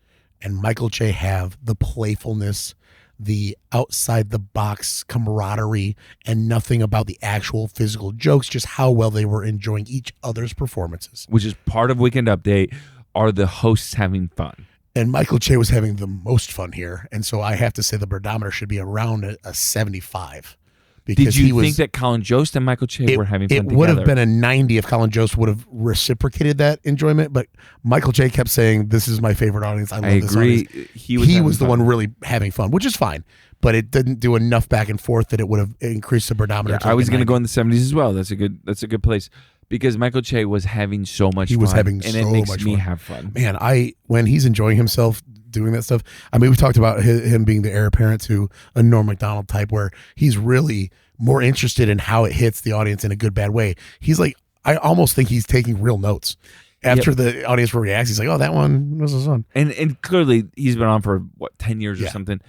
[SPEAKER 2] and Michael Che have, the playfulness, the outside the box camaraderie, and nothing about the actual physical jokes, just how well they were enjoying each other's performances.
[SPEAKER 1] Which is part of Weekend Update. Are the hosts having fun?
[SPEAKER 2] And Michael Che was having the most fun here. And so I have to say the bradometer should be around a 75.
[SPEAKER 1] Did you think that Colin Jost and Michael Che were having fun
[SPEAKER 2] It
[SPEAKER 1] together?
[SPEAKER 2] would have been a 90 if Colin Jost would have reciprocated that enjoyment, but Michael Che kept saying, "This is my favorite audience. I love this
[SPEAKER 1] agree.
[SPEAKER 2] audience."
[SPEAKER 1] He
[SPEAKER 2] was the one really having fun, which is fine, but it didn't do enough back and forth that it would have increased the bradometer.
[SPEAKER 1] I was going to go in the 70s as well. That's a good place because Michael Che was having so much fun.
[SPEAKER 2] He was having
[SPEAKER 1] and
[SPEAKER 2] so
[SPEAKER 1] it makes
[SPEAKER 2] much
[SPEAKER 1] me
[SPEAKER 2] fun.
[SPEAKER 1] have fun.
[SPEAKER 2] Man, when he's enjoying himself doing that stuff. I mean, we've talked about him being the heir apparent to a Norm Macdonald type, where he's really more interested in how it hits the audience in a good, bad way. He's like, I almost think he's taking real notes. After the audience reacts, he's like, "Oh, that one was his son."
[SPEAKER 1] And clearly, he's been on for 10 years or something.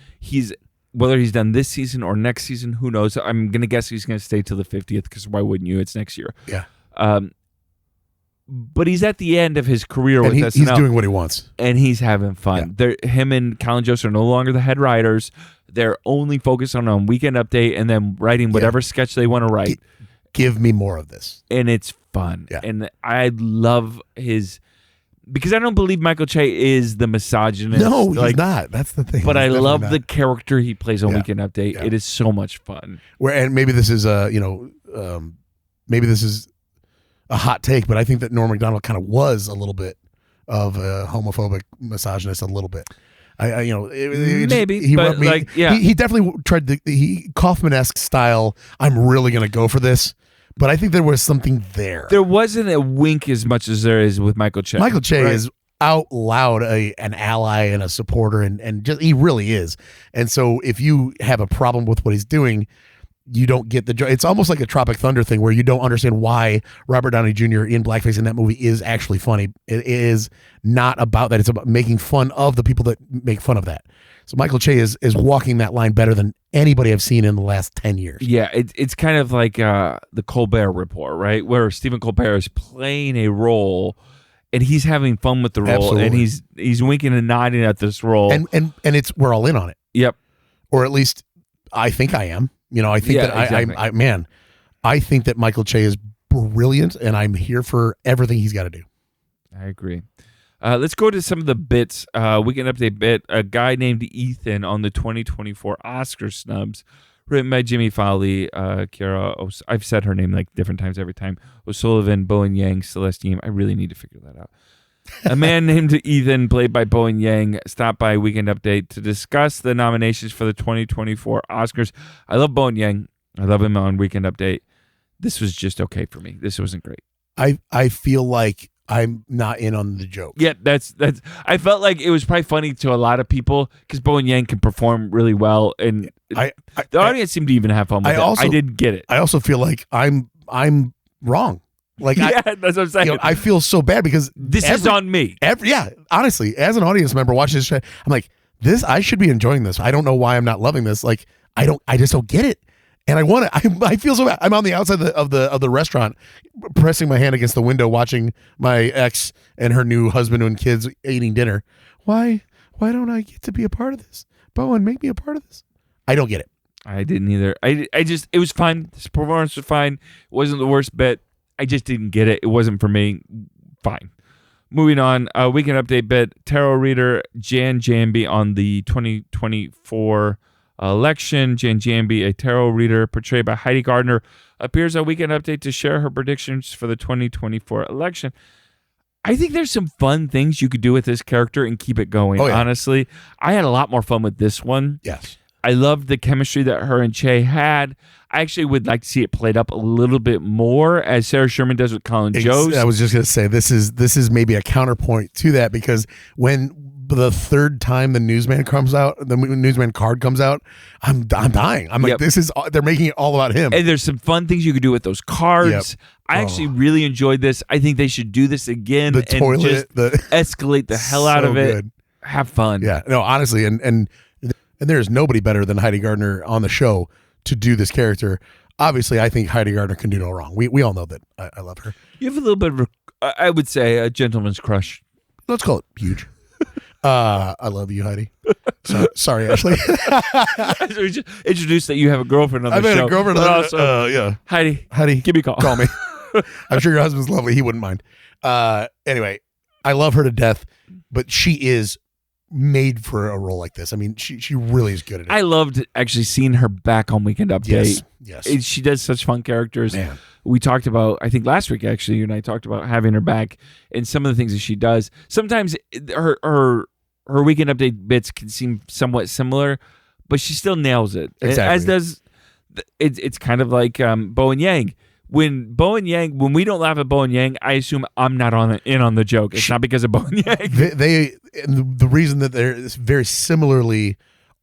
[SPEAKER 1] Whether he's done this season or next season, who knows? I'm gonna guess he's gonna stay till the 50th because why wouldn't you? It's next year.
[SPEAKER 2] Yeah.
[SPEAKER 1] But he's at the end of his career with SNL.
[SPEAKER 2] He's doing what he wants.
[SPEAKER 1] And he's having fun. Him and Colin Jost are no longer the head writers. They're only focused on Weekend Update and then writing whatever sketch they want to write.
[SPEAKER 2] Give me more of this.
[SPEAKER 1] And it's fun.
[SPEAKER 2] Yeah.
[SPEAKER 1] And I love because I don't believe Michael Che is the misogynist.
[SPEAKER 2] No, he's not. That's the thing.
[SPEAKER 1] But I love the character he plays on Weekend Update.
[SPEAKER 2] Yeah.
[SPEAKER 1] It is so much fun.
[SPEAKER 2] And maybe this is maybe this is a hot take, but I think that Norm Macdonald kind of was a little bit of a homophobic misogynist, a little bit.
[SPEAKER 1] Maybe
[SPEAKER 2] he
[SPEAKER 1] but
[SPEAKER 2] rubbed me. He definitely tried the Kaufman-esque style. I'm really going to go for this, but I think there was something there.
[SPEAKER 1] There wasn't a wink as much as there is with Michael Che.
[SPEAKER 2] Michael Che is out loud an ally and a supporter, and just he really is. And so if you have a problem with what he's doing, you don't get the joy. It's almost like a Tropic Thunder thing where you don't understand why Robert Downey Jr. in blackface in that movie is actually funny. It is not about that. It's about making fun of the people that make fun of that. So Michael Che is walking that line better than anybody I've seen in the last 10 years.
[SPEAKER 1] Yeah, it's kind of like the Colbert Report, right? Where Stephen Colbert is playing a role and he's having fun with the role.
[SPEAKER 2] Absolutely.
[SPEAKER 1] And he's winking and nodding at this role.
[SPEAKER 2] And it's we're all in on it.
[SPEAKER 1] Yep.
[SPEAKER 2] Or at least I think I am. I think that
[SPEAKER 1] exactly.
[SPEAKER 2] I think that Michael Che is brilliant, and I'm here for everything he's got to do.
[SPEAKER 1] I agree. Let's go to some of the bits. Weekend Update bit. A guy named Ethan on the 2024 Oscar snubs, written by Jimmy Fowley, Kiara. I've said her name like different times every time. O'Sullivan, Bowen Yang, Celestine. I really need to figure that out. A man named Ethan, played by Bowen Yang, stopped by Weekend Update to discuss the nominations for the 2024 Oscars. I love Bowen Yang. I love him on Weekend Update. This was just okay for me. This wasn't great.
[SPEAKER 2] I feel like I'm not in on the joke.
[SPEAKER 1] Yeah, that's. I felt like it was probably funny to a lot of people because Bowen Yang can perform really well, and the audience seemed to even have fun with it. I didn't get it.
[SPEAKER 2] I also feel like I'm wrong. Like
[SPEAKER 1] that's what I'm saying.
[SPEAKER 2] I feel so bad because
[SPEAKER 1] this is on me.
[SPEAKER 2] Honestly, as an audience member watching this show, I'm like, I should be enjoying this. I don't know why I'm not loving this. Like, I just don't get it. And I want to. I feel so bad. I'm on the outside of the restaurant, pressing my hand against the window, watching my ex and her new husband and kids eating dinner. Why don't I get to be a part of this? Bowen, make me a part of this. I don't get it.
[SPEAKER 1] I didn't either. It was fine. This performance was fine. It wasn't the worst bit. I just didn't get it. It wasn't for me. Fine. Moving on. Weekend Update bit. Tarot reader Jan Jambi on the 2024 election. Jan Jambi, a tarot reader portrayed by Heidi Gardner, appears on Weekend Update to share her predictions for the 2024 election. I think there's some fun things you could do with this character and keep it going, honestly. I had a lot more fun with this one.
[SPEAKER 2] Yes.
[SPEAKER 1] I loved the chemistry that her and Che had. I actually would like to see it played up a little bit more, as Sarah Sherman does with Colin Jost.
[SPEAKER 2] I was just going to say, this is maybe a counterpoint to that, because when the third time the newsman comes out, the newsman card comes out, I'm dying. I'm like, they're making it all about him.
[SPEAKER 1] And there's some fun things you could do with those cards.
[SPEAKER 2] Yep.
[SPEAKER 1] I actually really enjoyed this. I think they should do this again.
[SPEAKER 2] The toilet,
[SPEAKER 1] just escalate the hell out of it.
[SPEAKER 2] Good.
[SPEAKER 1] Have fun.
[SPEAKER 2] Yeah, no, honestly, and there's nobody better than Heidi Gardner on the show to do this character. Obviously, I think Heidi Gardner can do no wrong. We all know that. I love her.
[SPEAKER 1] You have a little bit of, I would say, a gentleman's crush.
[SPEAKER 2] Let's call it huge. I love you, Heidi. Sorry, Ashley.
[SPEAKER 1] We just introduced that you have a girlfriend on the show.
[SPEAKER 2] I've had a girlfriend on the show. Yeah.
[SPEAKER 1] Heidi, give me a call.
[SPEAKER 2] Call me. I'm sure your husband's lovely. He wouldn't mind. Anyway, I love her to death, but she is made for a role like this. I mean, she really is good at it.
[SPEAKER 1] I loved actually seeing her back on Weekend Update.
[SPEAKER 2] Yes.
[SPEAKER 1] She does such fun characters.
[SPEAKER 2] Man.
[SPEAKER 1] We talked about, I think last week actually, you and I talked about having her back and some of the things that she does. Sometimes her Weekend Update bits can seem somewhat similar, but she still nails it.
[SPEAKER 2] Exactly.
[SPEAKER 1] As does, it's kind of like Bo and Yang. When we don't laugh at Bo and Yang, I assume I'm not in on the joke. It's not because of Bo and Yang.
[SPEAKER 2] The reason that they're very similarly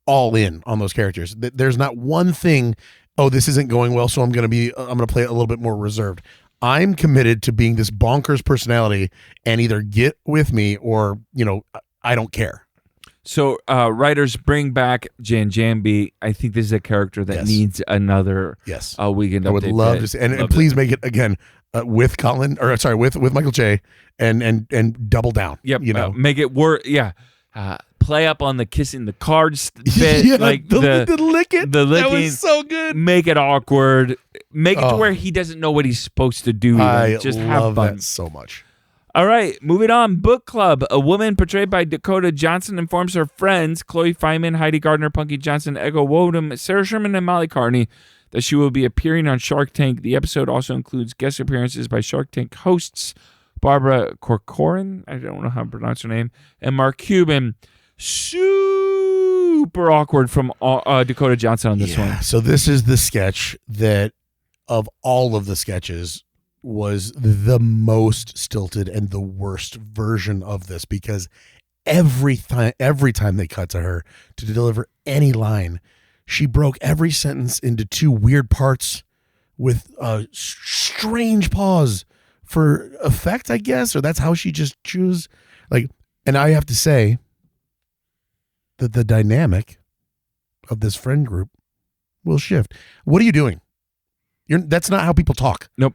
[SPEAKER 2] all in on those characters. There's not one thing, this isn't going well, so I'm going to play it a little bit more reserved. I'm committed to being this bonkers personality and either get with me or, I don't care.
[SPEAKER 1] So writers bring back Jan Jambi. I think this is a character that needs another Weekend Update.
[SPEAKER 2] I would love to see, and please make it again with with Michael Che and double down.
[SPEAKER 1] Yep, make it work. Yeah, play up on the kissing the cards bit, like the licking. The licking,
[SPEAKER 2] that was so good.
[SPEAKER 1] Make it awkward. Make it to where he doesn't know what he's supposed to do.
[SPEAKER 2] I
[SPEAKER 1] just
[SPEAKER 2] love
[SPEAKER 1] have fun.
[SPEAKER 2] That so much.
[SPEAKER 1] All right, moving on. Book Club. A woman portrayed by Dakota Johnson informs her friends, Chloe Feynman, Heidi Gardner, Punky Johnson, Ego Wodum, Sarah Sherman, and Molly Carney, that she will be appearing on Shark Tank. The episode also includes guest appearances by Shark Tank hosts Barbara Cocorran, I don't know how to pronounce her name, and Mark Cuban. Super awkward from Dakota Johnson on this one.
[SPEAKER 2] So this is the sketch that, of all of the sketches, was the most stilted and the worst version of this, because every time they cut to her to deliver any line, she broke every sentence into two weird parts with a strange pause for effect, I guess, or that's how she just chose. And I have to say that the dynamic of this friend group will shift. What are you doing? That's not how people talk.
[SPEAKER 1] Nope.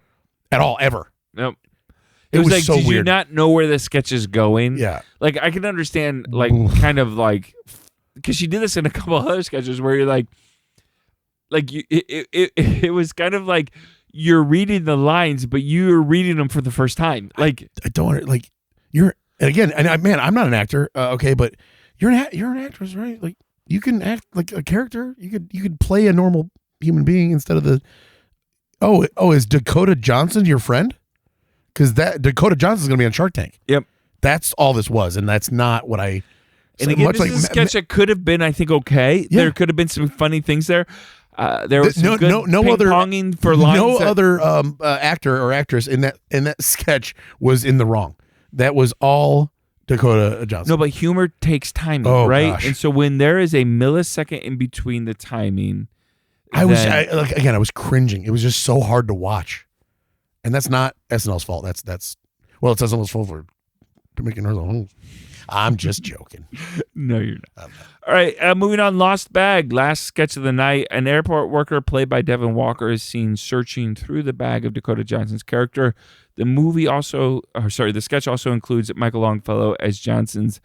[SPEAKER 2] At all, ever.
[SPEAKER 1] Nope. It was like,
[SPEAKER 2] so
[SPEAKER 1] did
[SPEAKER 2] weird.
[SPEAKER 1] You not know where the sketch is going?
[SPEAKER 2] Yeah.
[SPEAKER 1] Like, I can understand, kind of because she did this in a couple other sketches where you're it was kind of like you're reading the lines, but you're reading them for the first time. I
[SPEAKER 2] don't want to, I'm not an actor, okay, but you're an actress, right? Like, you can act like a character. You could play a normal human being instead of the. Oh, is Dakota Johnson your friend? Because Dakota Johnson's going to be on Shark Tank.
[SPEAKER 1] Yep.
[SPEAKER 2] That's all this was, and that's not what I.
[SPEAKER 1] And again, this is a sketch that could have been, I think, okay. Yeah. There could have been some funny things there. There was some good ping-ponging for lines.
[SPEAKER 2] No other actor or actress in that sketch was in the wrong. That was all Dakota Johnson.
[SPEAKER 1] No, but humor takes timing, right? Gosh. And so when there is a millisecond in between the timing.
[SPEAKER 2] I was cringing. It was just so hard to watch, and that's not SNL's fault. It's SNL's fault for making her the host. I'm just joking.
[SPEAKER 1] No, you're not. All right, moving on. Lost Bag. Last sketch of the night. An airport worker played by Devin Walker is seen searching through the bag of Dakota Johnson's character. The sketch also includes Michael Longfellow as Johnson's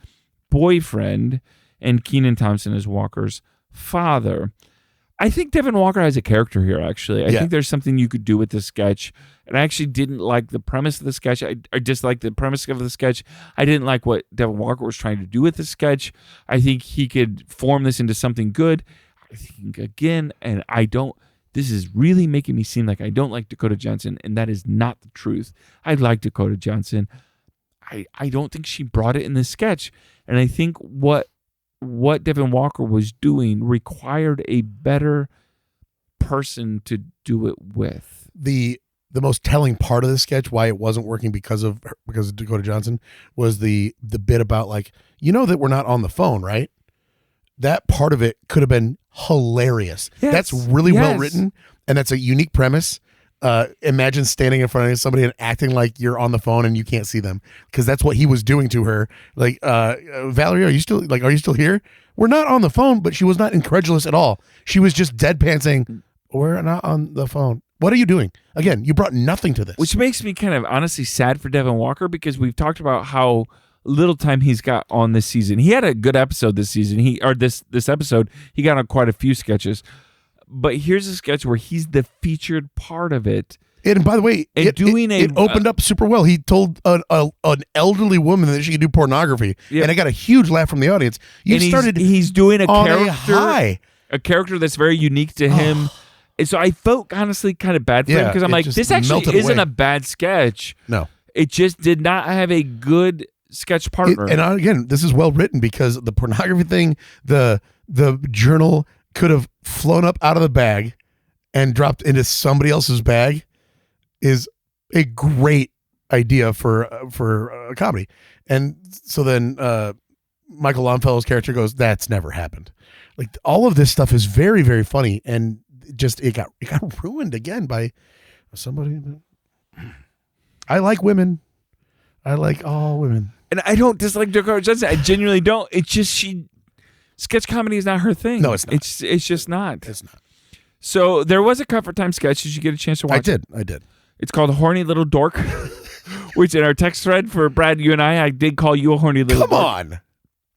[SPEAKER 1] boyfriend and Kenan Thompson as Walker's father. I think Devin Walker has a character here, actually. I think there's something you could do with this sketch. And I actually didn't like the premise of the sketch. I disliked the premise of the sketch. I didn't like what Devin Walker was trying to do with the sketch. I think he could form this into something good. think again, and this is really making me seem like I don't like Dakota Johnson, and that is not the truth. I like Dakota Johnson. I don't think she brought it in this sketch. And I think what Devin Walker was doing required a better person to do it with.
[SPEAKER 2] The most telling part of the sketch, why it wasn't working because of Dakota Johnson, was the bit about like, that we're not on the phone, right? That part of it could have been hilarious.
[SPEAKER 1] Yes.
[SPEAKER 2] That's really well written, and that's a unique premise. Imagine standing in front of somebody and acting like you're on the phone and you can't see them, because that's what he was doing to her. Like, Valerie, are you still here? We're not on the phone, but she was not incredulous at all. She was just deadpan saying, we're not on the phone. What are you doing? Again, you brought nothing to this.
[SPEAKER 1] Which makes me kind of honestly sad for Devin Walker, because we've talked about how little time he's got on this season. He had a good episode this season. This episode, he got on quite a few sketches. But here's a sketch where he's the featured part of it.
[SPEAKER 2] And by the way, it opened up super well. He told an elderly woman that she could do pornography, and I got a huge laugh from the audience.
[SPEAKER 1] He's doing a character that's very unique to him. And so I felt honestly kind of bad for him, because I'm like, this actually isn't a bad sketch.
[SPEAKER 2] No.
[SPEAKER 1] It just did not have a good sketch partner.
[SPEAKER 2] And again, this is well written, because the pornography thing, the journal could have flown up out of the bag and dropped into somebody else's bag, is a great idea for a comedy. And so then Michael Longfellow's character goes, that's never happened. Like, all of this stuff is very, very funny, and just it got ruined again by somebody. I like women. I like all women.
[SPEAKER 1] And I don't dislike Dakota Johnson. I genuinely don't. It's just sketch comedy is not her thing.
[SPEAKER 2] No, it's not.
[SPEAKER 1] It's just not.
[SPEAKER 2] It's not.
[SPEAKER 1] So there was a Comfort Time sketch. Did you get a chance to watch it?
[SPEAKER 2] I did.
[SPEAKER 1] It's called Horny Little Dork, which in our text thread for Brad, you and I did call you a horny little dork.
[SPEAKER 2] Come on.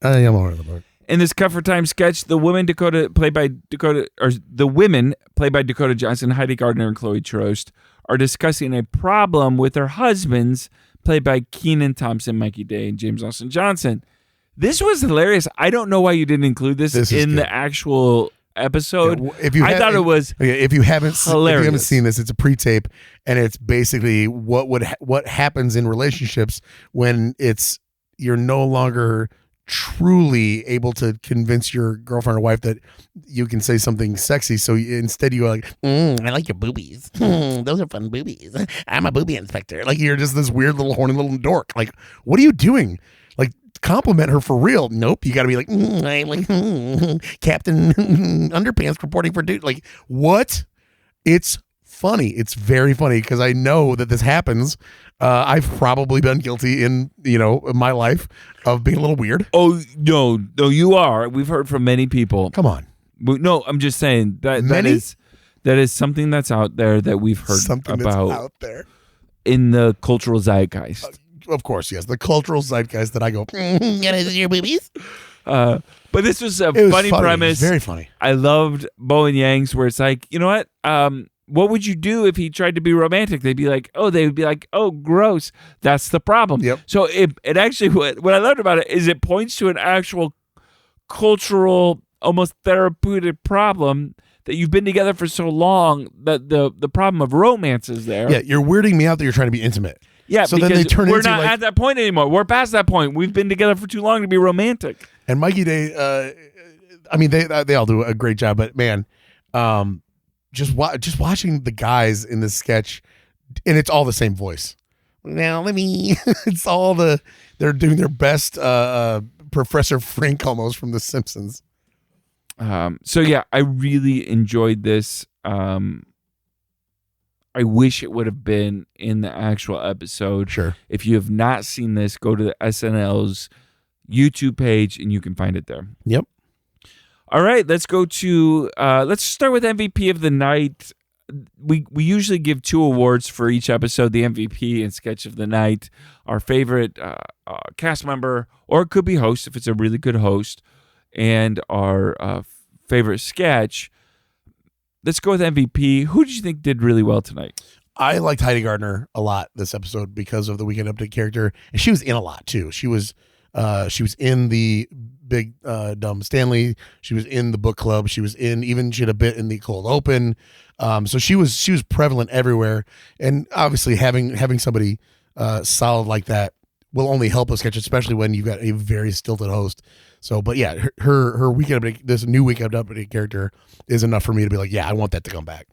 [SPEAKER 2] I am a horny little dork.
[SPEAKER 1] In this Comfort Time sketch, the women played by Dakota Johnson, Heidi Gardner, and Chloe Trost, are discussing a problem with their husbands, played by Kenan Thompson, Mikey Day, and James Austin Johnson. This was hilarious. I don't know why you didn't include this in the actual episode. Yeah, if you haven't
[SPEAKER 2] seen this, it's a pre-tape, and it's basically what happens in relationships when you're no longer truly able to convince your girlfriend or wife that you can say something sexy. So instead you go like, I like your boobies. Those are fun boobies. I'm a boobie inspector. Like, you're just this weird little horny little dork. Like, what are you doing? Like, compliment her for real. Nope. You got to be like, I'm like Captain Underpants reporting for dude. Like, what? It's funny. It's very funny, because I know that this happens. I've probably been guilty in my life of being a little weird.
[SPEAKER 1] Oh, no, you are. We've heard from many people.
[SPEAKER 2] Come on.
[SPEAKER 1] No, I'm just saying that is something that's out there that we've heard about. That's out there in the cultural zeitgeist.
[SPEAKER 2] Of course, yes, the cultural zeitgeist that I go, your boobies.
[SPEAKER 1] But this was funny premise.
[SPEAKER 2] Very funny.
[SPEAKER 1] I loved Bo and Yang's, where it's like, you know what? What would you do if he tried to be romantic? They would be like, oh, gross. That's the problem.
[SPEAKER 2] Yep.
[SPEAKER 1] So it actually, what I loved about it is it points to an actual cultural, almost therapeutic problem that you've been together for so long, that the problem of romance is there.
[SPEAKER 2] Yeah, you're weirding me out that you're trying to be intimate.
[SPEAKER 1] Yeah,
[SPEAKER 2] so
[SPEAKER 1] because
[SPEAKER 2] then they turn
[SPEAKER 1] we're not at that point anymore. We're past that point. We've been together for too long to be romantic.
[SPEAKER 2] And Mikey Day, they all do a great job, but man, just watching the guys in this sketch, and it's all the same voice. Now it's all they're doing their best Professor Frink almost from The Simpsons.
[SPEAKER 1] So yeah, I really enjoyed this. I wish it would have been in the actual episode.
[SPEAKER 2] Sure.
[SPEAKER 1] If you have not seen this, go to the SNL's YouTube page and you can find it there.
[SPEAKER 2] Yep.
[SPEAKER 1] All right, let's go to let's start with MVP of the night. We usually give 2 awards for each episode: the MVP and sketch of the night, our favorite cast member, or it could be host if it's a really good host, and our favorite sketch. Let's go with MVP. Who did you think did really well tonight?
[SPEAKER 2] I liked Heidi Gardner a lot this episode because of the Weekend Update character, and she was in a lot too. She was She was in the Big Dumb Stanley. She was in the book club. She was in she had a bit in the cold open. So she was prevalent everywhere. And obviously having somebody solid like that will only help us catch, especially when you've got a very stilted host. So, but yeah, her Weekend Update, this new Weekend Update character is enough for me to be like, yeah, I want that to come back.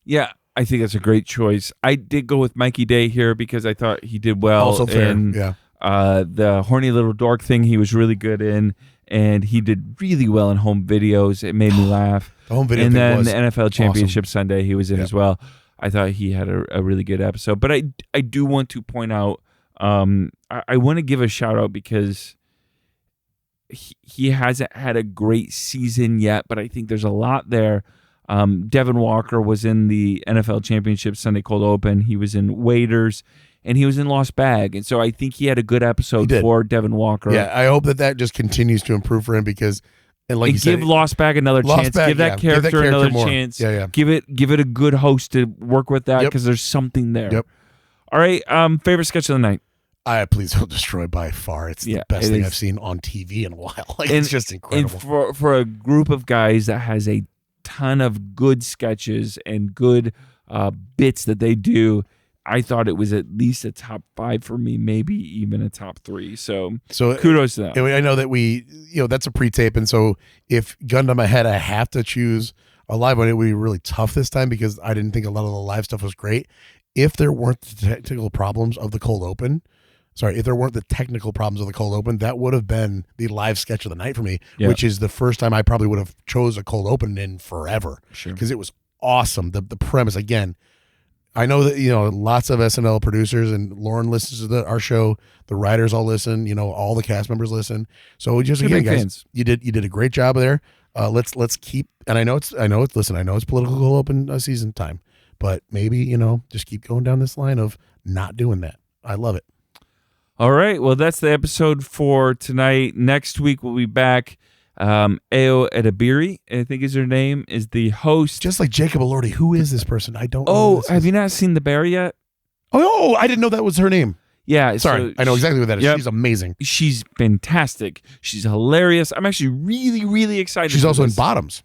[SPEAKER 1] Yeah, I think that's a great choice. I did go with Mikey Day here because I thought he did well.
[SPEAKER 2] Also fair,
[SPEAKER 1] in,
[SPEAKER 2] yeah.
[SPEAKER 1] The horny little dork thing he was really good in, and he did really well in home videos. It made me laugh.
[SPEAKER 2] The home video
[SPEAKER 1] and
[SPEAKER 2] thing
[SPEAKER 1] then
[SPEAKER 2] was
[SPEAKER 1] the NFL Championship
[SPEAKER 2] awesome.
[SPEAKER 1] Sunday he was in as well. I thought he had a really good episode. But I do want to point out, I want to give a shout out because he hasn't had a great season yet, but I think there's a lot there. Devin Walker was in the NFL Championship Sunday Cold Open. He was in Waiters, and he was in Lost Bag. And so I think he had a good episode for Devin Walker.
[SPEAKER 2] Yeah, I hope that just continues to improve for him because, and like you said,
[SPEAKER 1] give Lost Bag another chance. Give that character another chance.
[SPEAKER 2] Yeah.
[SPEAKER 1] Give it a good host to work with that because there's something there.
[SPEAKER 2] Yep.
[SPEAKER 1] All right. Favorite sketch of the night.
[SPEAKER 2] Please Don't Destroy by far. It's the best thing I've seen on TV in a while. It's just incredible.
[SPEAKER 1] And for a group of guys that has a ton of good sketches and good bits that they do, I thought it was at least a top 5 for me, maybe even a top 3. So kudos to them.
[SPEAKER 2] I know that that's a pre-tape, and so if gun to my head, I have to choose a live one, it would be really tough this time because I didn't think a lot of the live stuff was great. If there weren't the technical problems of the cold open, that would have been the live sketch of the night for me, which is the first time I probably would have chose a cold open in forever.
[SPEAKER 1] Sure.
[SPEAKER 2] Because it was awesome. The premise, again, I know that, lots of SNL producers and Lauren listens to our show. The writers all listen, all the cast members listen. So just again, guys, fans. You did a great job there. Let's keep, and I know it's political cold open season time, but maybe, just keep going down this line of not doing that. I love it.
[SPEAKER 1] All right. Well, that's the episode for tonight. Next week, we'll be back. Ayo Edebiri, I think is her name, is the host.
[SPEAKER 2] Just like Jacob Elordi. Who is this person? I don't know.
[SPEAKER 1] Oh, have you not seen The Bear yet?
[SPEAKER 2] Oh, I didn't know that was her name.
[SPEAKER 1] Yeah.
[SPEAKER 2] Sorry. I know exactly what that is. Yep. She's amazing.
[SPEAKER 1] She's fantastic. She's hilarious. I'm actually really, really excited.
[SPEAKER 2] She's also in Bottoms,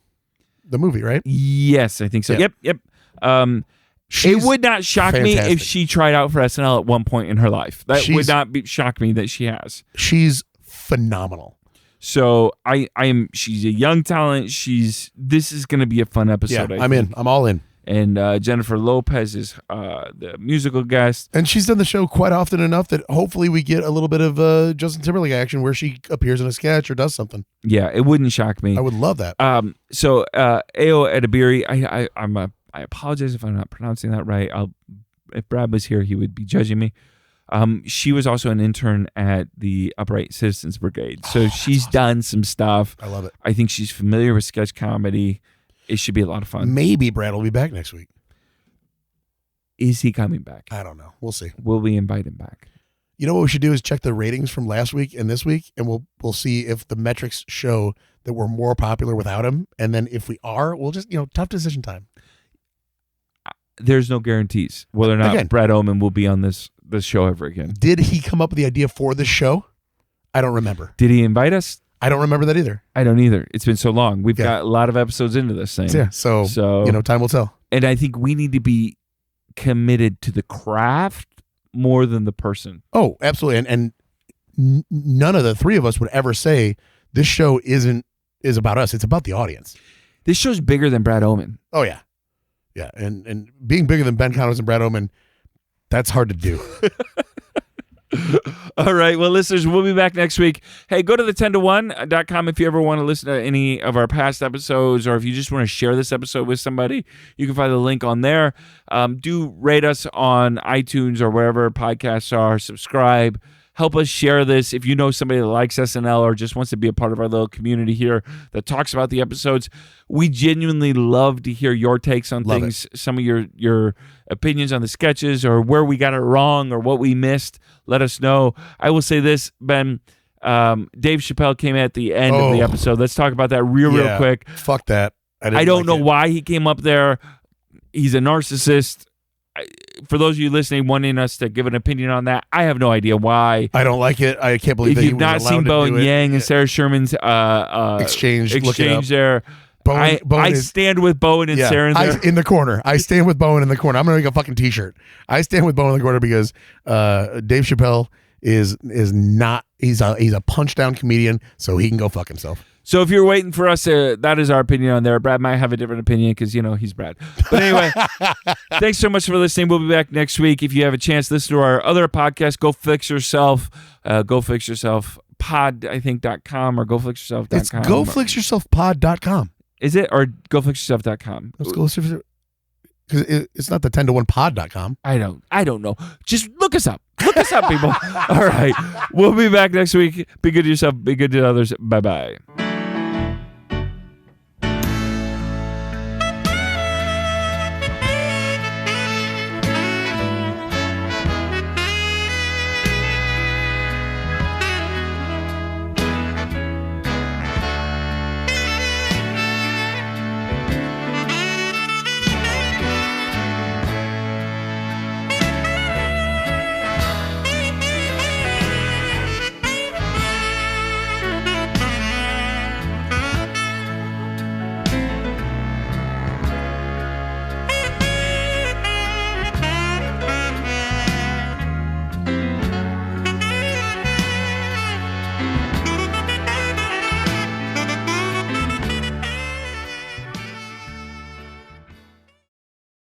[SPEAKER 2] the movie, right?
[SPEAKER 1] Yes, I think so. Yep. It would not shock me if she tried out for SNL at one point in her life. That would not shock me that she has.
[SPEAKER 2] She's phenomenal.
[SPEAKER 1] So she's a young talent. This is going to be a fun episode.
[SPEAKER 2] Yeah, I'm in. I'm all in.
[SPEAKER 1] And Jennifer Lopez is the musical guest.
[SPEAKER 2] And she's done the show quite often enough that hopefully we get a little bit of Justin Timberlake action where she appears in a sketch or does something.
[SPEAKER 1] Yeah, it wouldn't shock me.
[SPEAKER 2] I would love that.
[SPEAKER 1] So Ayo Edebiri, I apologize if I'm not pronouncing that right. If Brad was here, he would be judging me. She was also an intern at the Upright Citizens Brigade. So she's done some stuff.
[SPEAKER 2] I love it.
[SPEAKER 1] I think she's familiar with sketch comedy. It should be a lot of fun.
[SPEAKER 2] Maybe Brad will be back next week.
[SPEAKER 1] Is he coming back?
[SPEAKER 2] I don't know. We'll see.
[SPEAKER 1] Will we invite him back?
[SPEAKER 2] You know what we should do is check the ratings from last week and this week, and we'll see if the metrics show that we're more popular without him. And then if we are, we'll just, tough decision time.
[SPEAKER 1] There's no guarantees whether or not Brad Oman will be on this show ever again.
[SPEAKER 2] Did he come up with the idea for this show? I don't remember.
[SPEAKER 1] Did he invite us?
[SPEAKER 2] I don't remember that either.
[SPEAKER 1] I don't either. It's been so long. We've got a lot of episodes into this thing.
[SPEAKER 2] Yeah. So time will tell.
[SPEAKER 1] And I think we need to be committed to the craft more than the person.
[SPEAKER 2] Oh, absolutely. And none of the three of us would ever say this show is about us. It's about the audience.
[SPEAKER 1] This show's bigger than Brad Oman.
[SPEAKER 2] Oh yeah. Yeah, and being bigger than Ben Konowitz and Brad Oman, that's hard to do.
[SPEAKER 1] All right. Well, listeners, we'll be back next week. Hey, go to the 10to1.com if you ever want to listen to any of our past episodes, or if you just want to share this episode with somebody, you can find the link on there. Do rate us on iTunes or wherever podcasts are. Subscribe. Help us share this. If you know somebody that likes SNL or just wants to be a part of our little community here that talks about the episodes, we genuinely love to hear your takes on things, some of your opinions on the sketches or where we got it wrong or what we missed. Let us know. I will say this, Ben, Dave Chappelle came at the end of the episode. Let's talk about that real quick.
[SPEAKER 2] Fuck that.
[SPEAKER 1] I don't know why he came up there. He's a narcissist. for those of you listening, wanting us to give an opinion on that, I have no idea why.
[SPEAKER 2] I don't like it. I can't believe
[SPEAKER 1] if
[SPEAKER 2] that
[SPEAKER 1] you've not seen Bowen Yang and Sarah Sherman's
[SPEAKER 2] exchange
[SPEAKER 1] there.
[SPEAKER 2] Bowen
[SPEAKER 1] I stand with Bowen and Sarah
[SPEAKER 2] in the corner. I stand with Bowen in the corner. I'm gonna make a fucking t-shirt. I stand with Bowen in the corner because Dave Chappelle is not. He's a punch down comedian, so he can go fuck himself.
[SPEAKER 1] So if you're waiting for us, that is our opinion on there. Brad might have a different opinion because he's Brad. But anyway, thanks so much for listening. We'll be back next week. If you have a chance, listen to our other podcast. Go Fix Yourself. Go Fix Yourself. Pod, I think, .com or gofixyourself.com.
[SPEAKER 2] It's gofixyourselfpod.com.
[SPEAKER 1] Is it? Or gofixyourself.com?
[SPEAKER 2] Because it's not the 10to1pod.com.
[SPEAKER 1] I don't know. Just look us up. Look us up, people. All right. We'll be back next week. Be good to yourself. Be good to others. Bye-bye.